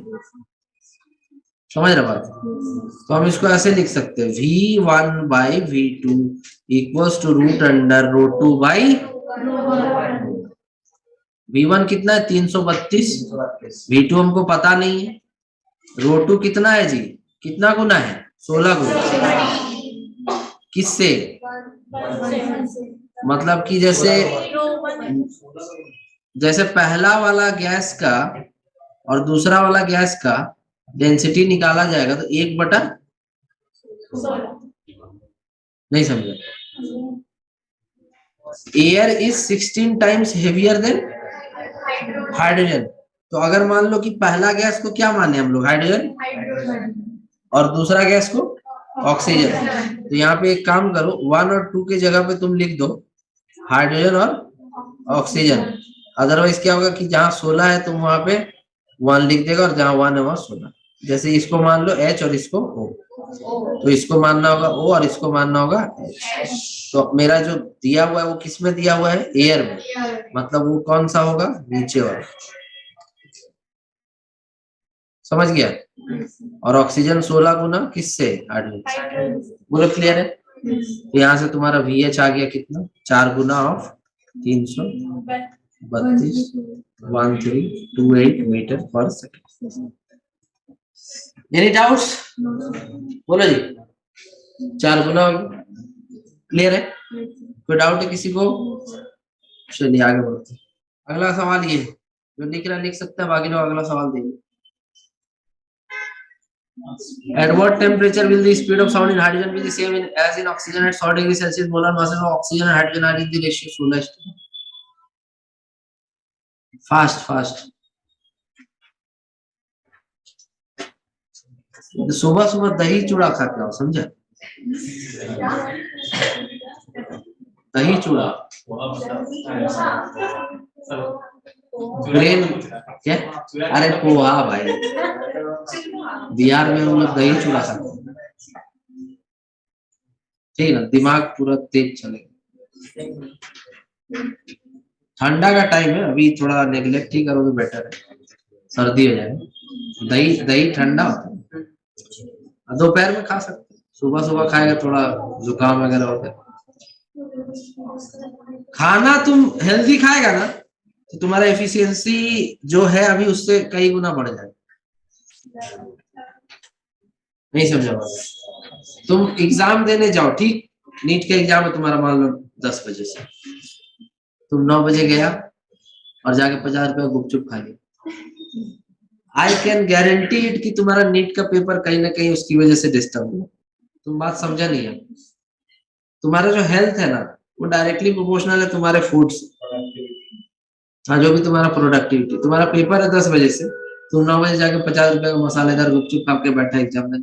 समझ रहे बात? तो हम इसको ऐसे लिख सकते हैं, V1/V2 equals to root under ρ2/ρ1। V1 कितना है? 332। V2 हमको पता नहीं है। ρ2 कितना है जी? कितना गुना है? 16 गुना। किससे? मतलब कि जैसे पहला वाला गैस का और दूसरा वाला गैस का डेंसिटी निकाला जाएगा तो 1/16। नहीं समझे? Air is 16 times heavier than hydrogen. तो अगर मान लो कि पहला गैस को क्या माने हम लोग? हाइड्रोजन, और दूसरा गैस को ऑक्सीजन। तो यहाँ पे एक काम करो, 1 और 2 के जगह पे तुम लिख दो हाइड्रोजन और ऑक्सीजन। अदरवाइज क्या होगा कि जहाँ 16 है तुम वहां पे 1 लिख देगा और जहाँ 1 है वहां 16। जैसे इसको मान लो H और इसको O। तो इसको मानना होगा O और इसको मानना होगा H। तो मेरा जो दिया हुआ है वो किस में दिया हुआ है, एयर में, मतलब वो कौन सा होगा, नीचे वाला, समझ गया। और ऑक्सीजन 16 गुना किससे, हाइड्रोजन। पूरा क्लियर है। तो यहाँ से तुम्हारा VH आ गया कितना, 4 गुना ऑफ 332.1328 मीटर पर सेकेंड। एनी डाउट्स, बोलो जी। 4 गुना क्लियर है, कोई डाउट है किसी को? चलिए आगे बढ़ते हैं। अगला सवाल ये जो लिख रहा लिख सकता है, बाकी लोग अगला सवाल देंगे। At what temperature will the speed of sound in hydrogen be the same as in oxygen at 100 degrees Celsius? Molar masses of oxygen and hydrogen are in the ratio 16:1. Fast. सुबह सुबह दही चूड़ा खा के आओ, समझा? दही चूड़ा, ग्रेन क्या? अरे पोहा भाई, बिहार में हम लोग दही चूड़ा खाते हैं, ठीक है ना, दिमाग पूरा तेज चलेगा। ठंडा का टाइम है, अभी थोड़ा नेग्लेक्ट ही करोगे बेटर है, सर्दी हो जाएगी। दही ठंडा होता है, दोपहर में खा सकते हैं, सुबह खाएगा थोड़ा जुकाम वगैरह होता है। खाना तुम हेल्दी खाएगा ना तो तुम्हारा एफिशिएंसी जो है अभी उससे कई गुना बढ़ जाएगा। नहीं समझा बात? तुम एग्जाम देने जाओ, ठीक, नीट का एग्जाम है तुम्हारा, मान लो 10 बजे से, तुम 9 बजे गया और जाके 50 रुपया गुपचुप खा लिया, आई कैन गारंटी इट कि तुम्हारा नीट का पेपर कहीं ना कहीं उसकी वजह से डिस्टर्ब हुआ। तुम बात समझा नहीं है? तुम्हारा जो हेल्थ है ना वो डायरेक्टली प्रोपोर्शनल है तुम्हारे फूड से। हाँ, जो भी तुम्हारा प्रोडक्टिविटी, तुम्हारा पेपर है 10 बजे से, तुम 9 बजे जाके 50 रुपए का मसालेदार गुपचुप खा के बैठा एग्जाम में,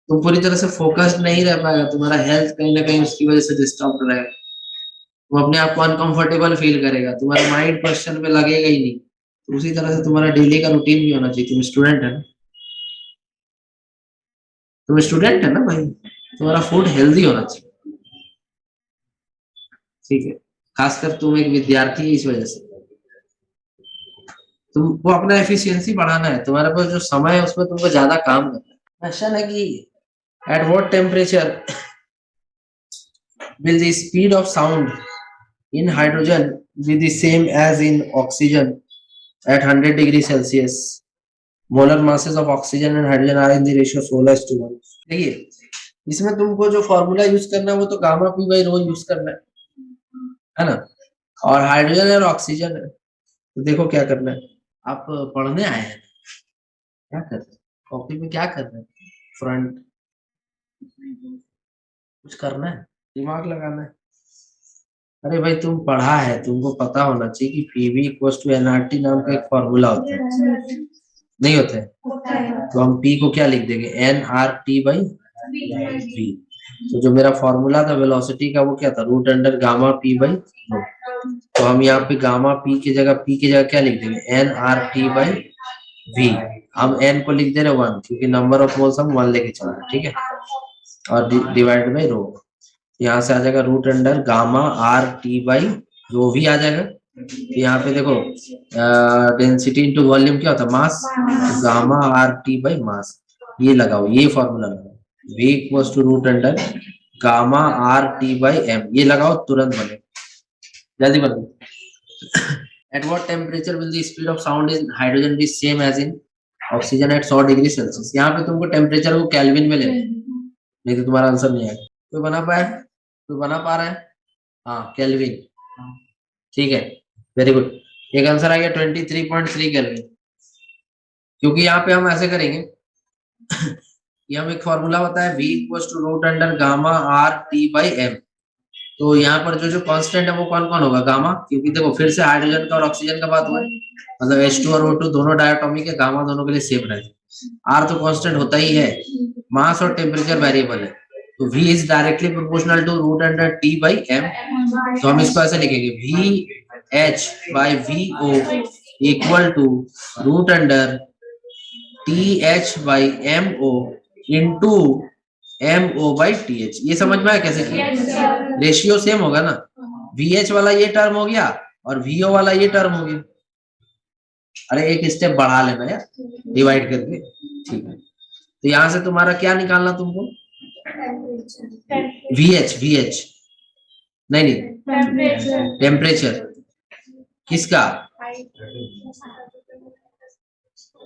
तुम पूरी तरह से फोकस्ड नहीं रह पाएगा, तुम्हारा हेल्थ कहीं ना कहीं उसकी वजह से डिस्टर्ब रहेगा, तुम अपने आप को अनकंफर्टेबल फील करेगा, तुम्हारा माइंड क्वेश्चन में लगेगा ही नहीं। तो उसी तरह से तुम्हारा डेली का रूटीन भी होना चाहिए। तुम स्टूडेंट है ना, भाई, तुम्हारा फूड हेल्दी होना चाहिए, ठीक है, खासकर तुम एक विद्यार्थी है, इस वजह से तुमको अपना एफिशिएंसी बढ़ाना है, तुम्हारे पास जो समय है उसमें तुमको ज्यादा काम करना है। क्वेश्चन है कि at what temperature will the speed of sound in hydrogen be the same as in oxygen at 100 degree Celsius? Molar masses of oxygen and hydrogen are in the ratio 16:1। देखिए, इसमें तुमको जो फॉर्मूला यूज करना है वो तो gamma P by rho use करना है ना, और हाइड्रोजन और ऑक्सीजन है, तो देखो क्या करना है। आप पढ़ने आए हैं, क्या कर रहे हैं कॉपी में, क्या कर रहे हैं, फ्रंट कुछ करना है, दिमाग लगाना है। अरे भाई तुम पढ़ा है, तुमको पता होना चाहिए कि PV = nRT नाम का एक फॉर्मूला होता है, नहीं होता है? तो हम P को क्या लिख देंगे, nRT/V। तो जो मेरा फॉर्मूला था वेलोसिटी का वो क्या था, √P/ρ। तो हम यहाँ पे गामा P की जगह क्या लिख देंगे, nRT/V। हम n को लिख दे रहे 1 क्योंकि नंबर ऑफ मोल्स हम 1 लेके चल रहे, ठीक है, और डिवाइड बाई रो, यहाँ से आ जाएगा √RT/ρ भी आ जाएगा। यहाँ पे देखो डेंसिटी इनटू वॉल्यूम क्या होता है, मास, गामा RT बाई मास, ये लगाओ, ये फॉर्मूला लगाओ, V = √गामा RT/m, ये लगाओ, तुरंत बने, जल्दी बनो। At what temperature will the speed of sound in hydrogen be same as in oxygen at 100 degree Celsius? यहाँ पे तुमको टेम्परेचर को केल्विन में लेना, नहीं तो तुम्हारा आंसर नहीं आएगा। कोई बना पा रहा है? हाँ, केल्विन, ठीक है, वेरी गुड। एक आंसर आ गया 23.3 केल्विन, क्योंकि यहाँ पे हम ऐसे करेंगे ये हम एक फॉर्मूला होता है V = √गामा RT/m। तो यहाँ पर जो कांस्टेंट है वो कौन कौन होगा, गामा, क्योंकि देखो फिर से हाइड्रोजन का और ऑक्सीजन का बात हुआ है, मतलब H2 और O2 दोनों डायटोमिक है, गामा दोनों के लिए सेम रहेगा। R तो कांस्टेंट होता ही है, मास और टेम्परेचर वेरिएबल है, तो V is directly proportional to √T/m। तो हम इसको ऐसे लिखेंगे, VH/VO = √TH/MO इंटू MO/TH। ये समझ में आया कैसे किया? रेशियो सेम होगा ना, VH वाला ये टर्म हो गया और VO वाला ये टर्म हो गया। अरे एक स्टेप बढ़ा लेना यार, डिवाइड करके, ठीक है। तो यहां से तुम्हारा क्या निकालना तुमको? VH नहीं टेम्परेचर किसका?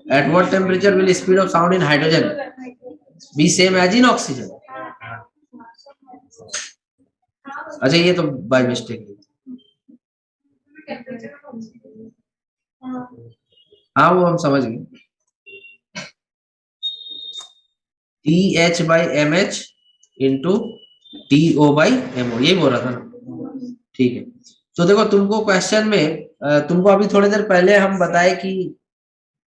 At what temperature will speed of sound in hydrogen be same as in oxygen? अच्छा ये तो बाय मिस्टेक, हाँ वो हम समझ गए। TH/mH इंटू TO/MO, ये बोल रहा था ना, ठीक है। तो देखो तुमको क्वेश्चन में तुमको अभी थोड़ी देर पहले हम बताए कि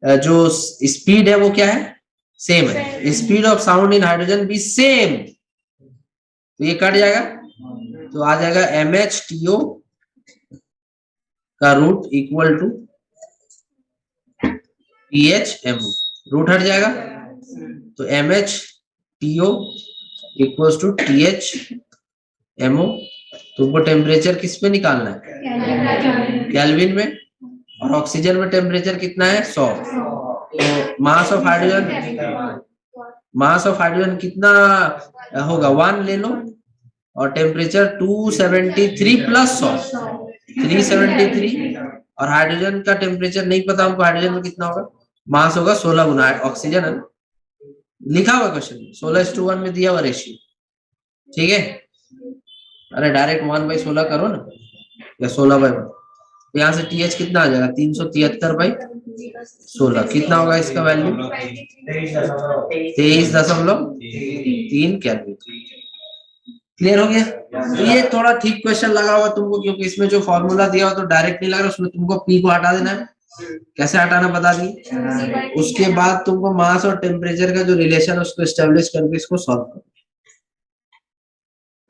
जो स्पीड है वो क्या है? सेम है। Speed of sound in hydrogen भी सेम, तो ये कट जाएगा, तो आ जाएगा MHTO का root equal to THMO, root हट जाएगा, तो MHTO इक्वल टू THMO। तुमको टेम्परेचर किस पे निकालना है? केल्विन में, और ऑक्सीजन में टेम्परेचर कितना है? 100। तो मास ऑफ हाइड्रोजन कितना होगा? 1 ले लो, और टेम्परेचर 273 प्लस 100 373, और हाइड्रोजन का टेम्परेचर नहीं पता हमको, हाइड्रोजन में कितना होगा? मास होगा 16 गुना, ऑक्सीजन है लिखा हुआ क्वेश्चन में, 16:1 में दिया हुआ रेशियो, ठीक है। अरे डायरेक्ट 1/16 करो ना, या 16/1। तो यहाँ से TH कितना आ जाएगा? 373/16, कितना होगा इसका वैल्यू? 23.3 केल्विन। क्लियर हो गया? तो ये थोड़ा ठीक क्वेश्चन लगा हुआ तुमको, क्योंकि इसमें जो फॉर्मूला दिया हुआ तो डायरेक्ट नहीं लग रहा, उसमें तुमको P को हटा देना है। कैसे हटाना बता दिए। उसके बाद तुमको मास और टेम्परेचर का जो रिलेशन है उसको एस्टेब्लिश करके इसको सॉल्व करो।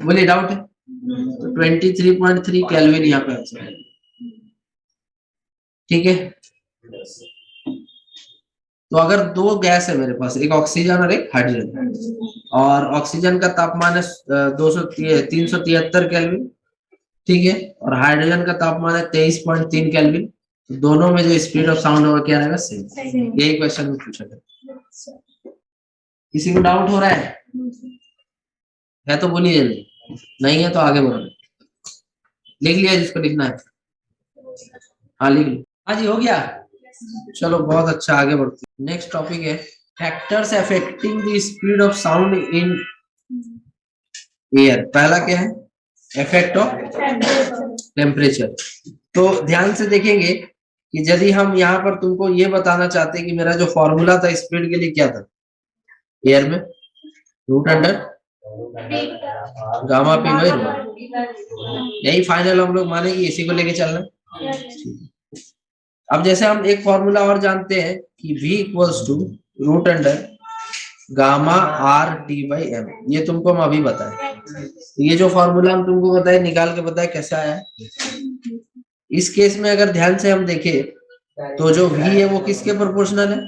बोलिए डाउट है? तो 23.3 केल्विन यहाँ पे आंसर है, ठीक है। तो अगर दो गैस है मेरे पास, एक ऑक्सीजन और एक हाइड्रोजन, और ऑक्सीजन का तापमान है 373 केल्विन, ठीक है, और हाइड्रोजन का तापमान है 23.3 केल्विन, तो दोनों में जो स्पीड ऑफ साउंड होगा क्या रहेगा? सेम। यही क्वेश्चन में पूछा गया। किसी को डाउट हो रहा है तो बोलिए जल्दी, नहीं है तो आगे बढ़ो। लिख लिया जिसको लिखना है? हाँ लिख लो। हाँ जी हो गया, चलो बहुत अच्छा, आगे बढ़ते हैं। नेक्स्ट टॉपिक है factors affecting the speed of sound in air. पहला क्या है? Effect of temperature. तो ध्यान से देखेंगे कि यदि हम यहाँ पर तुमको ये बताना चाहते हैं कि मेरा जो फॉर्मूला था स्पीड के लिए क्या था एयर में, root under gamma P by rho, यही फाइनल हम लोग मानेंगे, इसी को लेके चलना। अब जैसे हम एक फॉर्मूला और जानते हैं कि V equals to root under gamma RT/M, ये तुमको हम अभी बताएं। ये जो फॉर्मूला हम तुमको बताए, निकाल के बताए कैसे आया है। इस केस में अगर ध्यान से हम देखें तो जो V है वो किसके प्रोपोर्शनल है?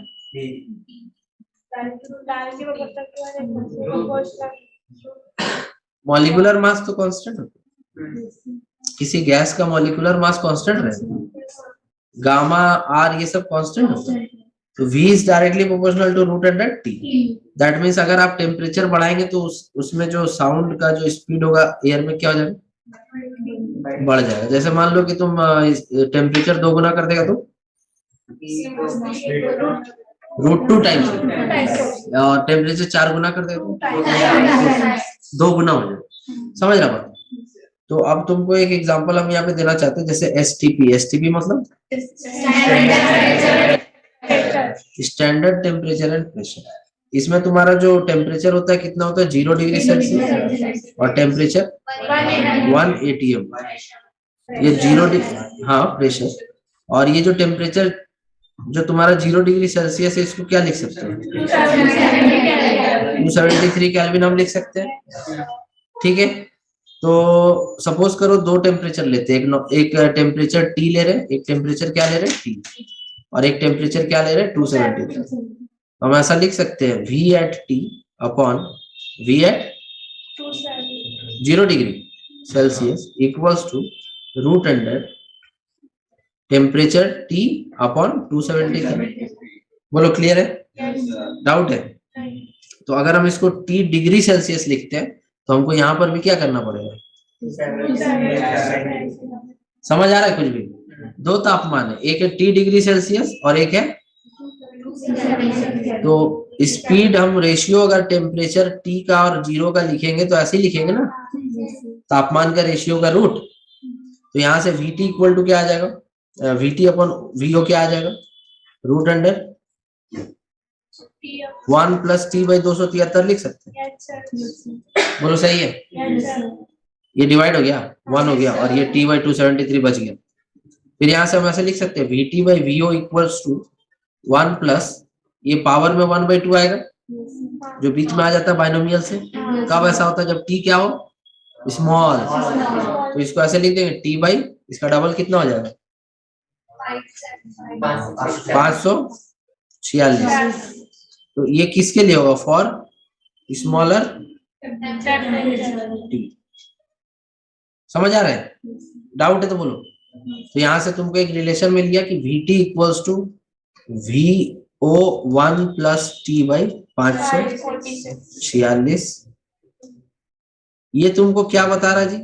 मॉलिक्यूलर मास तो कांस्टेंट होता है, किसी गैस का मॉलिक्यूलर मास कांस्टेंट रहेगा, गामा R ये सब कांस्टेंट होता है, तो V is directly proportional to root under T। That means अगर आप टेम्परेचर बढ़ाएंगे तो उसमें जो साउंड का जो स्पीड होगा एयर में क्या हो जाएगा? बढ़ जाएगा। जैसे मान लो कि तुम टेम्परेचर 2 गुना कर देगा तो √2 टाइम्स, और टेम्परेचर 4 गुना कर देगा तो 2 गुना हो जाएगा। समझ रहा बात? तो अब तुमको एक एग्जांपल हम यहाँ पे देना चाहते हैं, जैसे STP मतलब स्टैंडर्ड टेम्परेचर एंड प्रेशर। इसमें तुम्हारा जो टेम्परेचर होता है कितना होता है? 0 डिग्री सेल्सियस, और टेम्परेचर 1 ATM। ये 0 डिग्री, हाँ प्रेशर, और ये जो टेम्परेचर जो तुम्हारा 0 डिग्री सेल्सियस है इसको क्या लिख सकते हैं? 273 केल्विन हम लिख सकते हैं, ठीक है। तो सपोज करो दो टेम्परेचर लेते हैं, एक टेम्परेचर T ले रहे हैं, एक टेम्परेचर क्या ले रहे हैं? T, और एक टेम्परेचर क्या ले रहे हैं? 273। हम ऐसा लिख सकते हैं V at T upon V at 0 degree Celsius equals to root under temperature T upon 273। बोलो क्लियर है? डाउट है? तो अगर हम इसको T डिग्री सेल्सियस लिखते हैं तो हमको यहाँ पर भी क्या करना पड़ेगा? समझ आ रहा है कुछ भी? दो तापमान है, एक है T डिग्री सेल्सियस और एक है, तो स्पीड हम रेशियो अगर टेम्परेचर T का और 0 का लिखेंगे तो ऐसे ही लिखेंगे ना, तापमान का रेशियो का रूट। तो यहाँ से VT इक्वल टू क्या आ जाएगा? VT अपॉन VO क्या आ जाएगा? Root under 1 plus T by 273 लिख सकते हैं। बोलो सही है? ये डिवाइड हो गया, 1 हो गया और ये T बाई 273 बच गया। फिर यहाँ से हम ऐसे लिख सकते हैं VT by VO equals to 1 plus ये पावर में 1 बाई 2 आएगा जो बीच में आ जाता है बाइनोमियल से। कब ऐसा होता है? जब T क्या हो? स्मॉल। तो इसको ऐसे लिख देंगे T बाई, इसका डबल कितना हो जाएगा? 546। तो ये किसके लिए होगा? For smaller T। समझ आ रहा है? डाउट है तो बोलो। तो यहां से तुमको एक रिलेशन मिल गया कि VT equals to VO1 plus T by 546। ये तुमको क्या बता रहा है जी?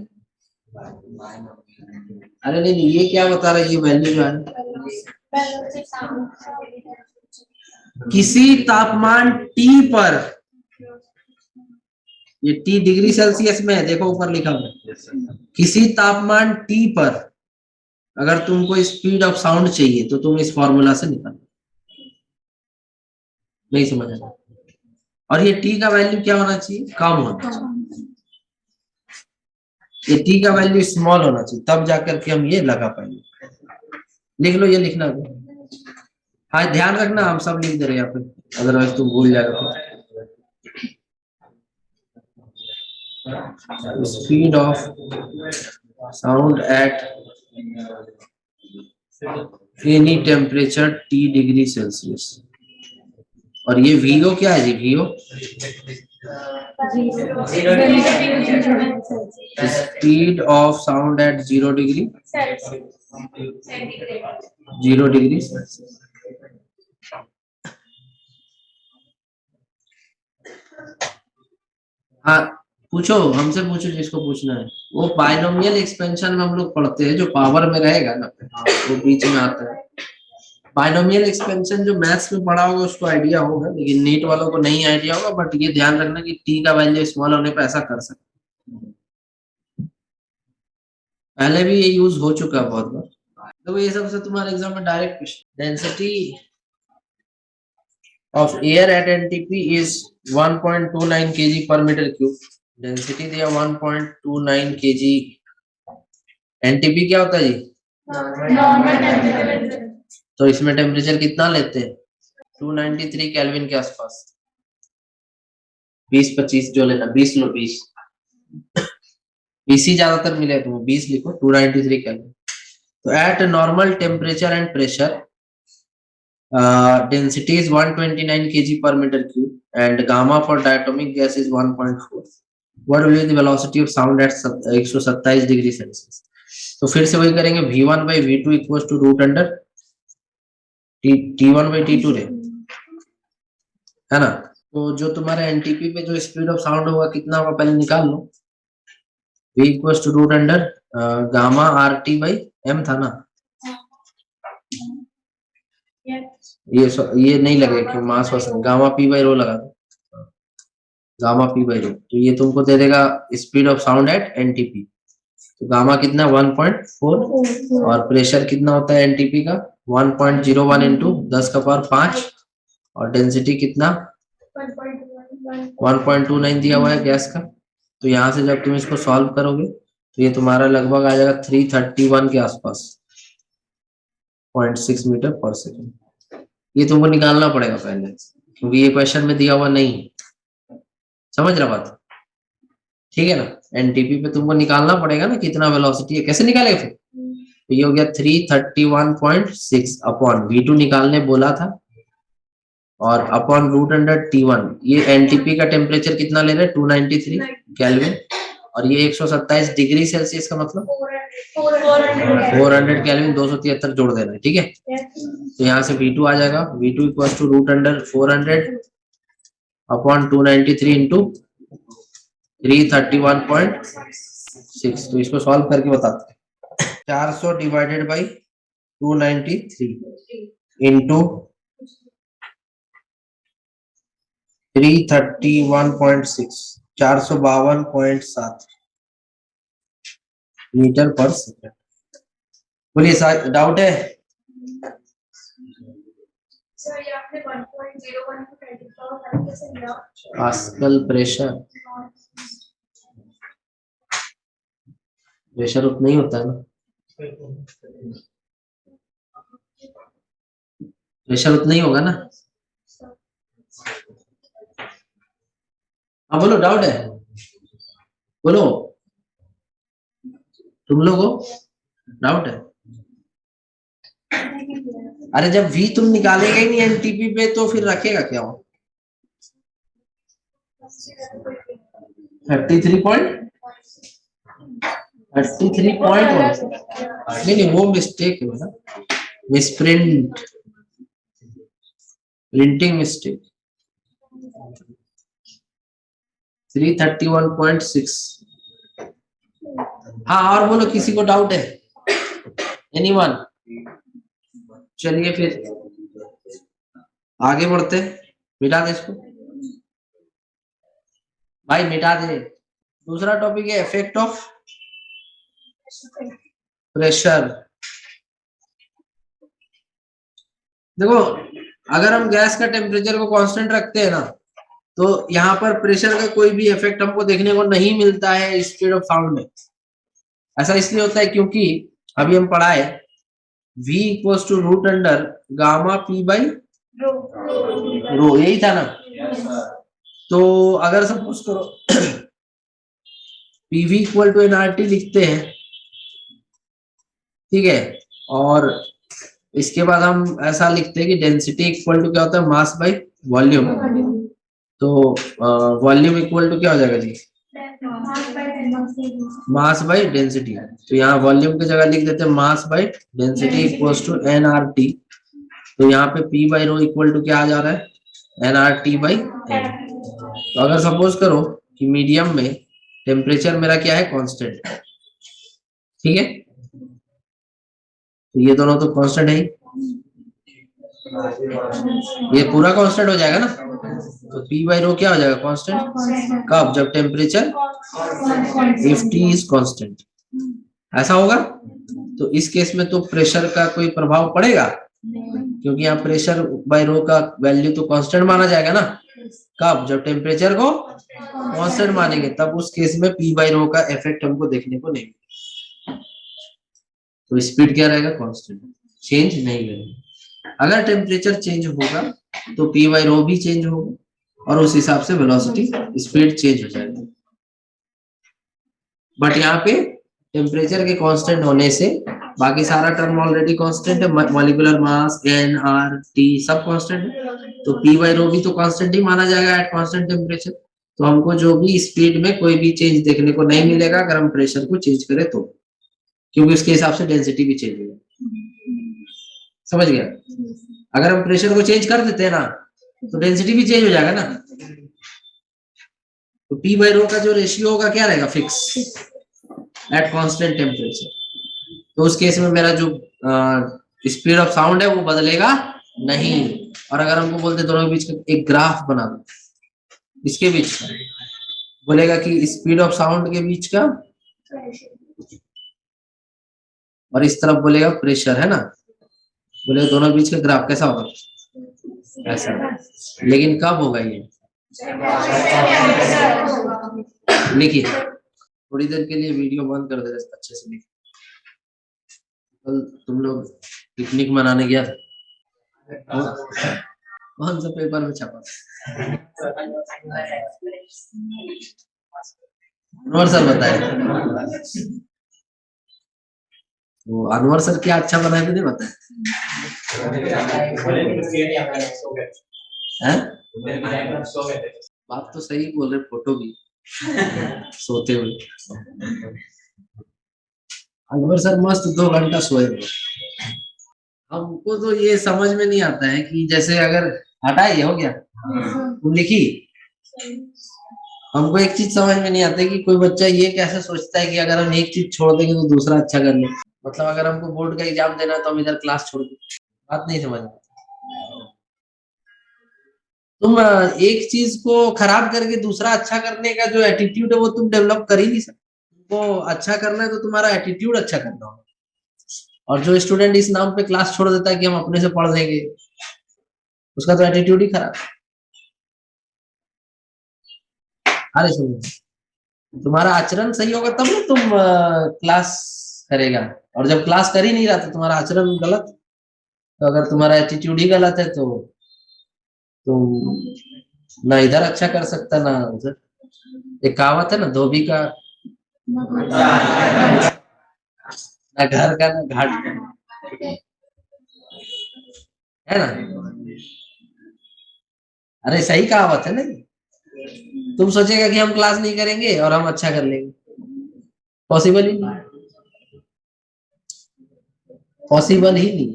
अरे नहीं, ये क्या बता रहा है? ये वैल्यू जो है किसी तापमान T पर, ये T डिग्री सेल्सियस में है, देखो ऊपर लिखा हुआ है, किसी तापमान T पर अगर तुमको स्पीड ऑफ साउंड चाहिए तो तुम इस फॉर्मूला से निकालो। नहीं समझ आया? और ये T का वैल्यू क्या होना चाहिए? कम होना चाहिए। ये T का वैल्यू स्मॉल होना चाहिए, तब जाकर के हम ये लगा पाएंगे। लिख लो, ये लिखना है। हाँ ध्यान रखना, हम सब लिख दे रहे हैं यहाँ पे, अदरवाइज तुम भूल जाएगा। Speed of sound at any temperature T degree Celsius. और ये VO क्या है जी? VO speed of sound eight 0 degree Celsius. हाँ पूछो, हमसे पूछो जिसको पूछना है। वो बाइनोमियल एक्सपेंशन में हम लोग पढ़ते हैं, जो पावर में रहेगा ना वो बीच में आता है। बाइनोमियल एक्सपेंशन जो मैथ्स में पढ़ा होगा उसको आइडिया होगा, लेकिन नीट वालों को नहीं आइडिया होगा। बट ये ध्यान रखना कि T का वैल्यू स्मॉल होने पर ऐसा कर सकते, पहले भी ये यूज हो चुका है बहुत बार। तो ये सबसे तुम्हारे एग्जाम में direct question. Density of air at NTP is 1.29 kg per meter cube। Density दिया 1.29 kg। NTP क्या होता है जी? तो इसमें टेम्परेचर कितना लेते हैं? 293 केल्विन के आसपास। 20-25 जो लेना, 20 लो, 20 ही ज्यादातर मिले तुम्हें, 20 लिखो। 293 केल्विन। तो eight normal temperature and pressure density is 129 kg per meter cube and gamma for diatomic gas is 1.4. What will be the velocity of sound at 127 degree Celsius? तो फिर से वही करेंगे, V1 by V2 equals to root under T1 by T2 रे, है ना। तो जो तुम्हारे NTP पे जो स्पीड ऑफ साउंड होगा कितना होगा पहले निकाल लो। V equals to root under gamma RT by M था ना। ये नहीं लगेगा क्यों? मास वसन गामा P बाई रो लगा दो, गामा P बाई रो। तो ये तुमको दे देगा speed of sound eight NTP। तो गामा कितना? 1.4 और प्रेशर कितना होता है NTP का? 1.01 इंटू 10 का पावर 5 और डेंसिटी कितना? 1.29 दिया हुआ है गैस का। तो यहाँ से जब तुम इसको सॉल्व करोगे तो ये तुम्हारा लगभग आ जाएगा 331 के आसपास, 0.6 मीटर पर सेकेंड। ये तुमको निकालना पड़ेगा पहले, क्योंकि ये क्वेश्चन में दिया हुआ नहीं है। समझ रहा बात? ठीक है ना। NTP पे तुमको निकालना पड़ेगा ना कितना वेलोसिटी है। कैसे निकालेगा फिर? तो ये हो गया 331.6 अपॉन V2 निकालने बोला था, और अपॉन रूट अंडर T1, ये एनटीपी का टेम्परेचर कितना ले रहे हैं 293 केल्विन, और ये 127 डिग्री सेल्सियस का मतलब 400 केल्विन, 273 जोड़ देना है, ठीक है। तो यहाँ से V2 आ जाएगा, V2 equal to root under 400 upon 293 into 331.6। तो इसको सॉल्व करके बताते हैं। 400 डिवाइडेड बाई 293 इंटू 331.6, 452.7 मीटर पर सेकंड। बोलिए सर, डाउट है? सर ये आपने 1.01 को 10 कैसे लिया? पास्कल प्रेशर, प्रेशर उतना ही होता है ना, प्रेशर उतना ही होगा ना। हाँ बोलो, डाउट है? बोलो, तुम लोगों डाउट है? अरे जब V तुम निकालेगा ही नहीं एनटीपी पे तो फिर रखेगा क्या वो? 33.1 नहीं, वो मिस्टेक है ना, मिसप्रिंट, प्रिंटिंग मिस्टेक। 331.6। हाँ और बोलो, किसी को डाउट है? एनीवन? चलिए फिर आगे बढ़ते, मिटा दे इसको भाई, मिटा दे। दूसरा टॉपिक है इफेक्ट ऑफ प्रेशर। देखो, अगर हम गैस का टेम्परेचर को कांस्टेंट रखते हैं ना, तो यहाँ पर प्रेशर का कोई भी इफेक्ट हमको देखने को नहीं मिलता है स्पीड ऑफ साउंड में। ऐसा इसलिए होता है क्योंकि अभी हम पढ़ा है V equals to root under gamma P by rho, यही था ना। तो अगर सपोज करो PV इक्वल टू nRT लिखते हैं, ठीक है, और इसके बाद हम ऐसा लिखते हैं कि डेंसिटी इक्वल टू क्या होता है, मास बाई वॉल्यूम। तो वॉल्यूम इक्वल टू क्या हो जाएगा जी, मास बाई डेंसिटी। तो यहाँ वॉल्यूम की जगह लिख देते हैं mass by density equals to nRT। तो यहाँ पे P by rho equal to क्या आ जा रहा है, nRT बाई n। तो अगर सपोज करो कि मीडियम में टेम्परेचर मेरा क्या है, कांस्टेंट, ठीक है, तो ये दोनों तो कांस्टेंट है ही, ये पूरा कांस्टेंट हो जाएगा ना। तो P बाई रो क्या हो जाएगा, कांस्टेंट। कब, जब temperature if T is constant, ऐसा होगा। तो इस केस में तो प्रेशर का कोई प्रभाव पड़ेगा, क्योंकि यहाँ प्रेशर बाई रो का वैल्यू तो कांस्टेंट माना जाएगा ना। कब, जब टेम्परेचर को कांस्टेंट मानेंगे, तब उस केस में P बाई रो का इफेक्ट हमको देखने को नहीं मिलेगा। तो स्पीड क्या रहेगा, कांस्टेंट, चेंज नहीं करेगा। अगर टेम्परेचर चेंज होगा तो P बाई रो भी चेंज होगा, और उस हिसाब से वेलोसिटी, स्पीड चेंज हो जाएगी। बट यहाँ पे टेम्परेचर के कांस्टेंट होने से बाकी सारा टर्म ऑलरेडी कांस्टेंट है, molecular mass, n, r, t सब कांस्टेंट है। तो P बाई रो भी तो कांस्टेंट ही माना जाएगा एट कांस्टेंट टेम्परेचर। तो हमको जो भी स्पीड में कोई भी चेंज देखने को नहीं मिलेगा अगर हम प्रेशर को चेंज करें तो, क्योंकि उसके हिसाब से डेंसिटी भी चेंज होगा। समझ गया? अगर हम प्रेशर को चेंज कर देते हैं ना, तो डेंसिटी भी चेंज हो जाएगा ना। तो P बाई रो का जो रेशियो होगा क्या रहेगा, फिक्स एट कांस्टेंट टेम्परेचर। तो उस केस में मेरा जो स्पीड ऑफ साउंड है वो बदलेगा नहीं। और अगर हमको बोलते दोनों के बीच का एक ग्राफ बना दो, इसके बीच का, बोलेगा कि स्पीड ऑफ साउंड के बीच का, और इस तरफ बोलेगा प्रेशर, है ना, बोलेगा दोनों बीच का ग्राफ कैसा होगा, ऐसा। लेकिन कब होगा ये, लिखिए, थोड़ी देर के लिए वीडियो बंद कर दे, अच्छे से लिखिए। कल तुम लोग पिकनिक मनाने गया था, कौन सा पेपर में छपा? अनवर सर बताए। वो अनवर सर क्या अच्छा बनाए, नहीं बताया? हैं? डायग्राम शो गए थे। बात तो सही बोल रहे, फोटो भी सोते हुए। अकबर सर मस्त 2 घंटा सोए हुए। हमको तो ये समझ में नहीं आता है कि जैसे अगर हटाइए हो गया तुम लिखी, हमको एक चीज समझ में नहीं आती कि कोई बच्चा ये कैसे सोचता है कि अगर हम एक चीज छोड़ देंगे तो दूसरा अच्छा कर ले। मतलब अगर हमको बोर्ड का एग्जाम देना है तो हम इधर क्लास छोड़ दें, बात नहीं समझ में। तुम एक चीज को खराब करके दूसरा अच्छा करने का जो एटीट्यूड है वो तुम डेवलप कर ही नहीं सकते। तुमको अच्छा करना है तो तुम्हारा एटीट्यूड अच्छा करना होगा। और जो स्टूडेंट इस नाम पे क्लास छोड़ देता है कि हम अपने से पढ़ लेंगे, उसका तो एटीट्यूड ही खराब। अरे सुनो, तुम्हारा आचरण सही होगा तब ना तुम क्लास करेगा। और जब क्लास कर ही नहीं रहा तो तुम्हारा आचरण गलत। तो अगर तुम्हारा एटीट्यूड ही गलत है तो तुम ना इधर अच्छा कर सकता ना उधर। एक कहावत है ना, धोबी का ना घर का ना घाट का, है ना? अरे सही कहावत है ना। तुम सोचेगा कि हम क्लास नहीं करेंगे और हम अच्छा कर लेंगे, पॉसिबल ही नहीं, पॉसिबल ही नहीं।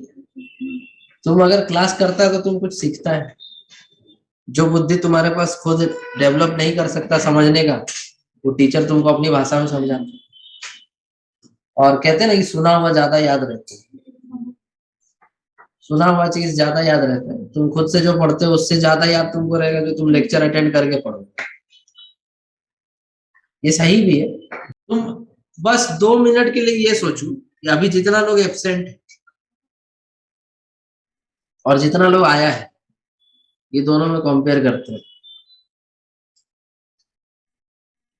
तुम अगर क्लास करता है तो तुम कुछ सीखता है। जो बुद्धि तुम्हारे पास खुद डेवलप नहीं कर सकता समझने का, वो टीचर तुमको अपनी भाषा में समझाता है। और कहते हैं ना कि सुना हुआ ज्यादा याद रहता है। सुना हुआ चीज ज्यादा याद रहता है। तुम खुद से जो पढ़ते हो उससे ज्यादा याद तुमको रहेगा जो तुम लेक्चर अटेंड करके पढ़ो। ये सही भी है। तुम बस 2 मिनट के लिए ये सोचो कि अभी जितना लोग एब्सेंट और जितना लोग आया है, ये दोनों में कंपेयर करते हैं।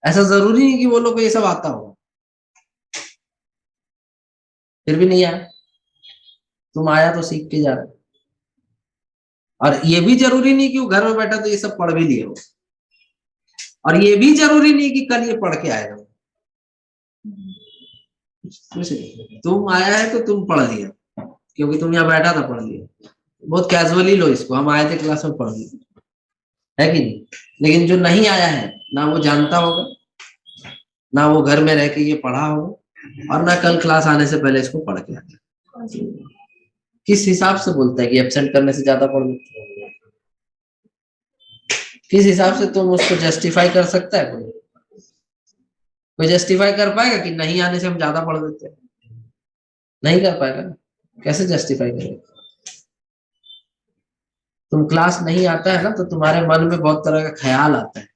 ऐसा जरूरी नहीं कि वो लोग को ये सब आता हो, फिर भी नहीं आया। तुम आया तो सीख के जा रहे। और ये भी जरूरी नहीं कि वो घर में बैठा तो ये सब पढ़ भी लिए हो। और ये भी जरूरी नहीं कि कल ये पढ़ के आएगा। तुम आया है तो तुम पढ़ लिया, क्योंकि तुम यहाँ बैठा था, पढ़ लिया। बहुत कैजुअली लो इसको, हम आए थे क्लास में पढ़ लिया, है कि नहीं? लेकिन जो नहीं आया है ना वो जानता होगा, ना वो घर में रह के ये पढ़ा होगा, और ना कल क्लास आने से पहले इसको पढ़ के आया। किस हिसाब से बोलता है कि एब्सेंट करने से ज्यादा पढ़ लेते? किस हिसाब से तुम उसको जस्टिफाई कर सकता है? कोई जस्टिफाई कर पाएगा कि नहीं आने से हम ज्यादा पढ़ लेते हैं? नहीं कर पाएगा। कैसे जस्टिफाई करेगा? तुम क्लास नहीं आता है ना तो तुम्हारे मन में बहुत तरह का ख्याल आता है।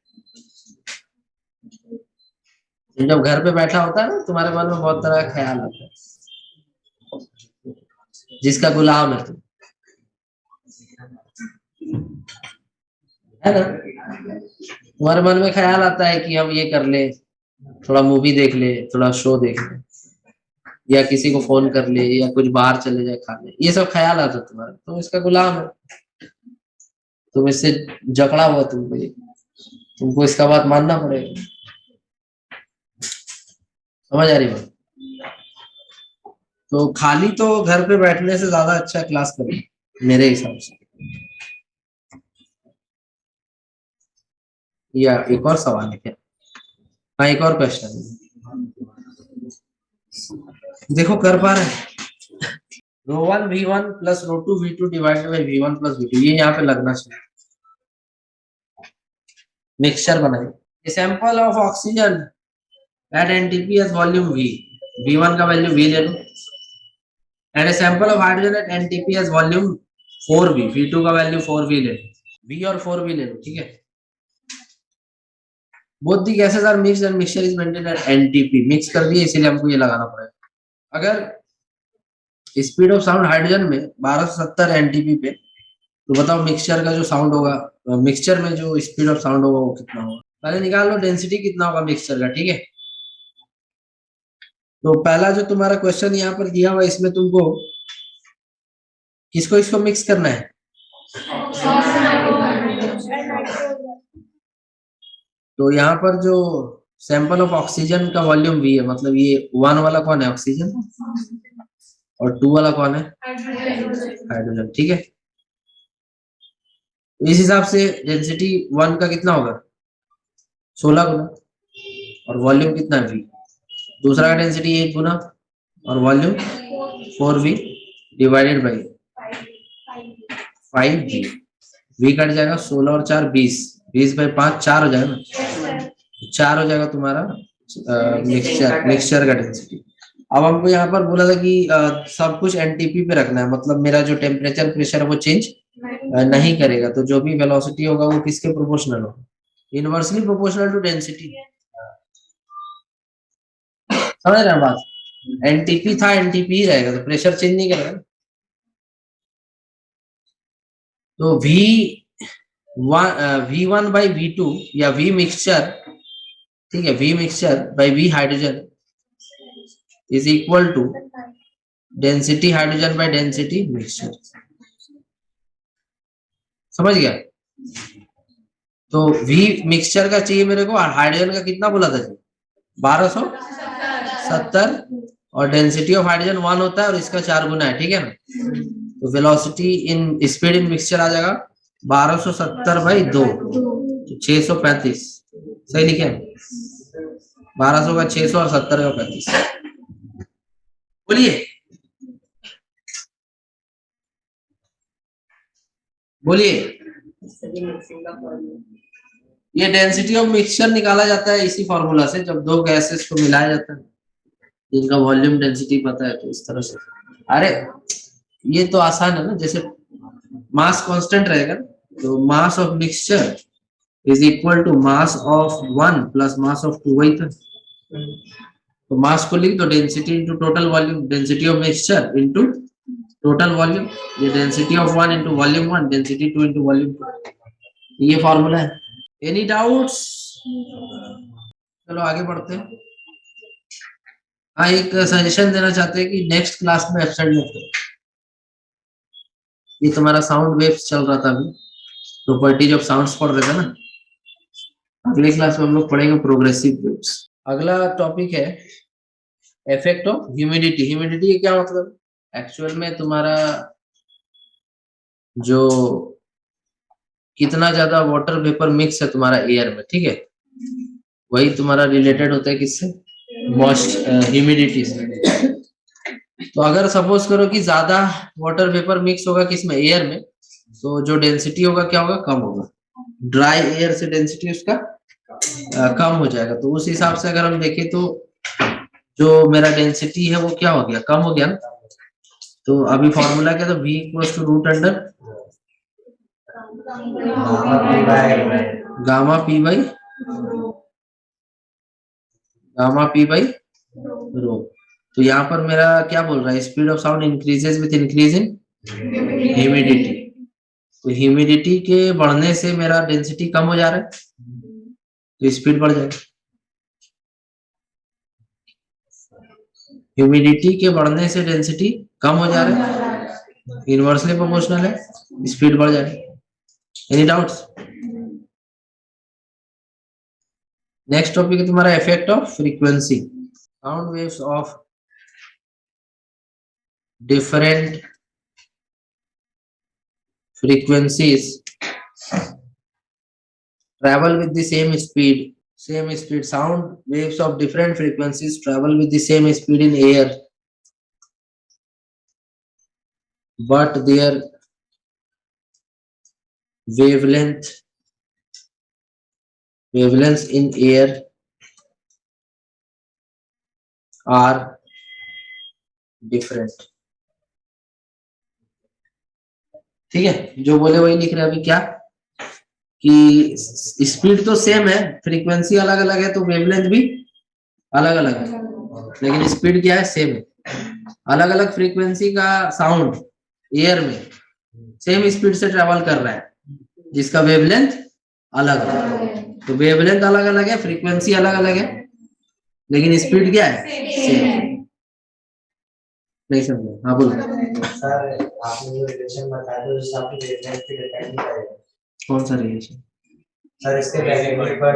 जब घर पे बैठा होता है ना तुम्हारे मन में बहुत तरह का ख्याल आता है, जिसका गुलाम है तुम, है ना? तुम्हारे मन में ख्याल आता है कि हम ये कर ले, थोड़ा मूवी देख ले, थोड़ा शो देख ले, या किसी को फोन कर ले, या कुछ बाहर चले जाए खाने। ये सब ख्याल आता है तुम्हारे, तुम इसका गुलाम है। तुम इससे जकड़ा हुआ तुमको, ये तुमको इसका बात मानना पड़ेगा। समझ आ रही बात? तो खाली तो घर पे बैठने से ज्यादा अच्छा क्लास करो मेरे हिसाब से। या एक और सवाल है क्या? हाँ, एक और क्वेश्चन देखो, कर पा रहे हैं? ρ1 v1 plus ρ2 v2 divided by v1 plus v2, ये यहाँ पे लगना चाहिए। मिक्सचर बनाइए। Sample of oxygen at NTP as volume v, v1 का वैल्यू v ले लो, and sample of hydrogen at NTP as volume 4v, v2 का वैल्यू 4v ले लो, v और 4v ले लो, ठीक है? Both the gases are mixed and mixture is maintained at NTP, mix कर दिए इसीलिए हमको ये लगाना पड़ेगा। अगर स्पीड ऑफ साउंड हाइड्रोजन में 1270 एनटीपी पे, तो बताओ मिक्सचर का जो साउंड होगा, मिक्सचर में जो स्पीड ऑफ साउंड होगा वो कितना होगा? पहले निकाल लो डेंसिटी कितना होगा मिक्सचर का, ठीक है? तो पहला जो तुम्हारा क्वेश्चन यहाँ पर दिया हुआ, इसमें तुमको किसको इसको मिक्स करना है? तो यहाँ पर जो सैंपल ऑफ ऑक्सीजन का वॉल्यूम v है, मतलब ये 1 वाला कौन है? ऑक्सीजन, और 2 वाला कौन है? हाइड्रोजन, ठीक है? इस हिसाब से डेंसिटी 1 का कितना होगा 16 गुना, और वॉल्यूम कितना है V। दूसरा का डेंसिटी 8 गुना और volume 4V divided by 5V। V cut जाएगा 16 और 4 20, 20 बाई 5 4 हो जाएगा ना, 4 हो जाएगा तुम्हारा मिक्सचर का डेंसिटी। अब हमको यहाँ पर बोला था कि सब कुछ एनटीपी पे रखना है, मतलब मेरा जो टेम्परेचर प्रेशर है वो चेंज नहीं करेगा, तो जो भी वेलोसिटी होगा वो किसके प्रोपोर्शनल होगा, इनवर्सली प्रोपोर्शनल टू डेंसिटी। समझ रहे हैं बात, एनटीपी था एनटीपी ही रहेगा, तो प्रेशर चेंज नहीं करेगा। तो V1 बाई V2 या V मिक्सचर, ठीक है, V mixture by V hydrogen is equal to density hydrogen by density mixture. समझ गया। तो V मिक्सचर का चाहिए मेरे को, और हाइड्रोजन का कितना बोला था 1270, और डेंसिटी ऑफ हाइड्रोजन 1 होता है और इसका 4 गुना है, ठीक है ना। तो velocity in speed in mixture आ जाएगा 1270 बाई 2, तो 635। सही लिखे, 1200 का 600 और 70 का 35। बोलिए बोलिए। ये डेंसिटी ऑफ मिक्सचर निकाला जाता है इसी फॉर्मूला से, जब दो गैसेस को मिलाया जाता है, इनका वॉल्यूम डेंसिटी पता है, तो इस तरह से। अरे ये तो आसान है ना, जैसे मास कांस्टेंट रहेगा तो mass of mixture is equal to mass of 1 plus mass of 2, वही था। तो मास को लिख दो density into total volume, density of mixture into total volume, ये density of 1 into volume 1, density 2 into volume 2, ये फॉर्मूला है। Any doubts? चलो आगे बढ़ते हैं। हाँ, एक सजेशन देना चाहते हैं कि नेक्स्ट क्लास में एब्सेंट मत करो। ये तुम्हारा साउंड वेव्स चल रहा था अभी, प्रॉपर्टीज ऑफ साउंड्स पढ़ रहे थे ना, अगले क्लास में हम लोग पढ़ेंगे प्रोग्रेसिव वेव्स। अगला टॉपिक है इफेक्ट ऑफ ह्यूमिडिटी। ह्यूमिडिटी क्या मतलब, एक्चुअल में तुम्हारा जो कितना ज्यादा वाटर वेपर मिक्स है तुम्हारा एयर में, ठीक है, वही तुम्हारा रिलेटेड होता है किससे, मॉइस्ट ह्यूमिडिटी से। तो अगर सपोज करो कि ज्यादा वाटर वेपर मिक्स होगा किसमें, एयर में, तो जो डेंसिटी होगा क्या होगा, कम होगा। ड्राई एयर से डेंसिटी उसका कम हो जाएगा। तो उस हिसाब से अगर हम देखें तो जो मेरा डेंसिटी है वो क्या हो गया, कम हो गया ना। तो अभी फॉर्मूला क्या था, V equals to root under gamma P by rho. तो यहाँ पर मेरा क्या बोल रहा है, speed of sound increases with increase in humidity. तो ह्यूमिडिटी के बढ़ने से मेरा डेंसिटी कम हो जा रहा है, तो स्पीड बढ़ जाएगी। ह्यूमिडिटी के बढ़ने से डेंसिटी कम हो जा रहा है, इनवर्सली प्रोपोर्शनल है, स्पीड बढ़ जाएगी। Any doubts? नेक्स्ट टॉपिक है तुम्हारा effect of frequency. Sound waves of different frequencies travel with the same speed. Sound waves of different frequencies travel with the same speed in air, but their wavelengths in air are different. ठीक है, जो बोले वही लिख रहे हैं अभी। क्या कि स्पीड तो सेम है, फ्रीक्वेंसी अलग अलग है, तो वेवलेंथ भी अलग अलग है, लेकिन स्पीड क्या है, सेम है। अलग अलग फ्रीक्वेंसी का साउंड एयर में सेम स्पीड से ट्रेवल कर रहा है, जिसका वेवलेंथ अलग है। तो वेवलेंथ अलग अलग है, फ्रीक्वेंसी अलग अलग है, लेकिन स्पीड क्या है, सेम। नहीं समझे? हाँ बोलो सर, आपने जो रिलेशन बताया था उससे आपकी वेवलेंथ पे डिपेंड नहीं करेगा। कौन सा रिलेशन? सर इसके मैग्नीट्यूड पर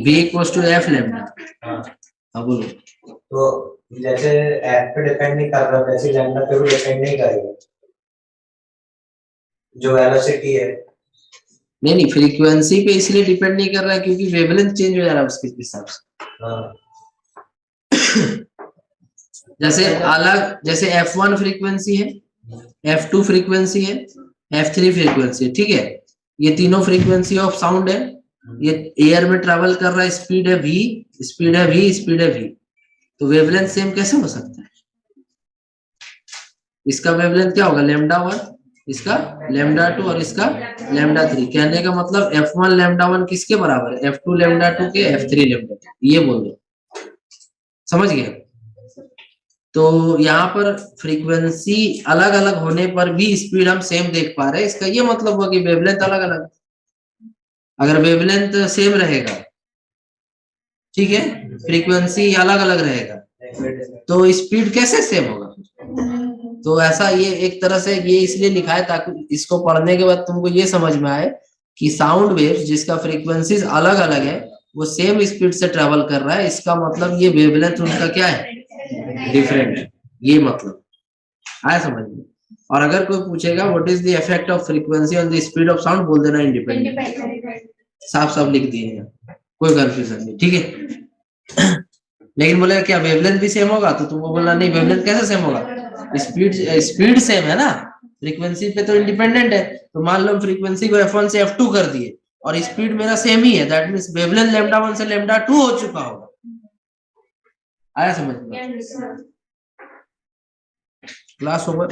V equals to F lambda. हाँ बोलो। तो जैसे F पे डिपेंड नहीं कर रहा, वैसे लैम्डा पे भी डिपेंड नहीं करेगा। जो वेलोसिटी है नहीं फ्रीक्वेंसी पे इसलिए डिपेंड नहीं कर रहा है क्योंकि वेवलेंथ चेंज हो जा रहा है उसके हिसाब से। हाँ जैसे F1 फ्रीक्वेंसी है, F2 फ्रीक्वेंसी है, F3 फ्रीक्वेंसी है, ठीक है। ये तीनों फ्रीक्वेंसी ऑफ साउंड है। ये एयर में ट्रेवल कर रहा है, स्पीड है v, स्पीड है v, स्पीड है v। तो वेवलेंथ सेम कैसे हो सकता है? इसका वेवलेंथ क्या होगा? λ1, इसका λ2 और इसका λ3। कहने का मतलब F1 λ1 किसके बराबर है? F2 λ2 के, F3 λ2। ये बोल दो, समझ गए? तो यहाँ पर फ्रीक्वेंसी अलग अलग होने पर भी स्पीड हम सेम देख पा रहे हैं। इसका ये मतलब हुआ कि वेवलेंथ अलग अलग। अगर वेवलेंथ सेम रहेगा, ठीक है, फ्रीक्वेंसी अलग अलग रहेगा, तो स्पीड कैसे सेम होगा? तो ऐसा ये एक तरह से ये इसलिए लिखा है ताकि इसको पढ़ने के बाद तुमको ये समझ में आए कि साउंड वेव्स जिसका फ्रीक्वेंसीज अलग अलग है वो सेम स्पीड से ट्रेवल कर रहा है। इसका मतलब ये वेवलेंथ उनका क्या है? डिफरेंट है। ये मतलब आया समझ में? और अगर कोई पूछेगा what is the effect of frequency on the speed of sound, बोल देना इंडिपेंडेंट। साफ साफ लिख दिए हैं, कोई कंफ्यूजन नहीं, ठीक है। लेकिन बोलेगा क्या वेवलेंथ भी सेम होगा? तो तुमको बोलना नहीं, वेवलेंथ कैसे सेम होगा? स्पीड सेम है ना, फ्रीक्वेंसी पे तो इंडिपेंडेंट है। तो मान लो फ्रीक्वेंसी को F1 से F2 कर दिए और स्पीड मेरा सेम ही है, दैट मींस वेवलेंथ λ1 से λ2 हो चुका होगा। आया समझ में? Class over.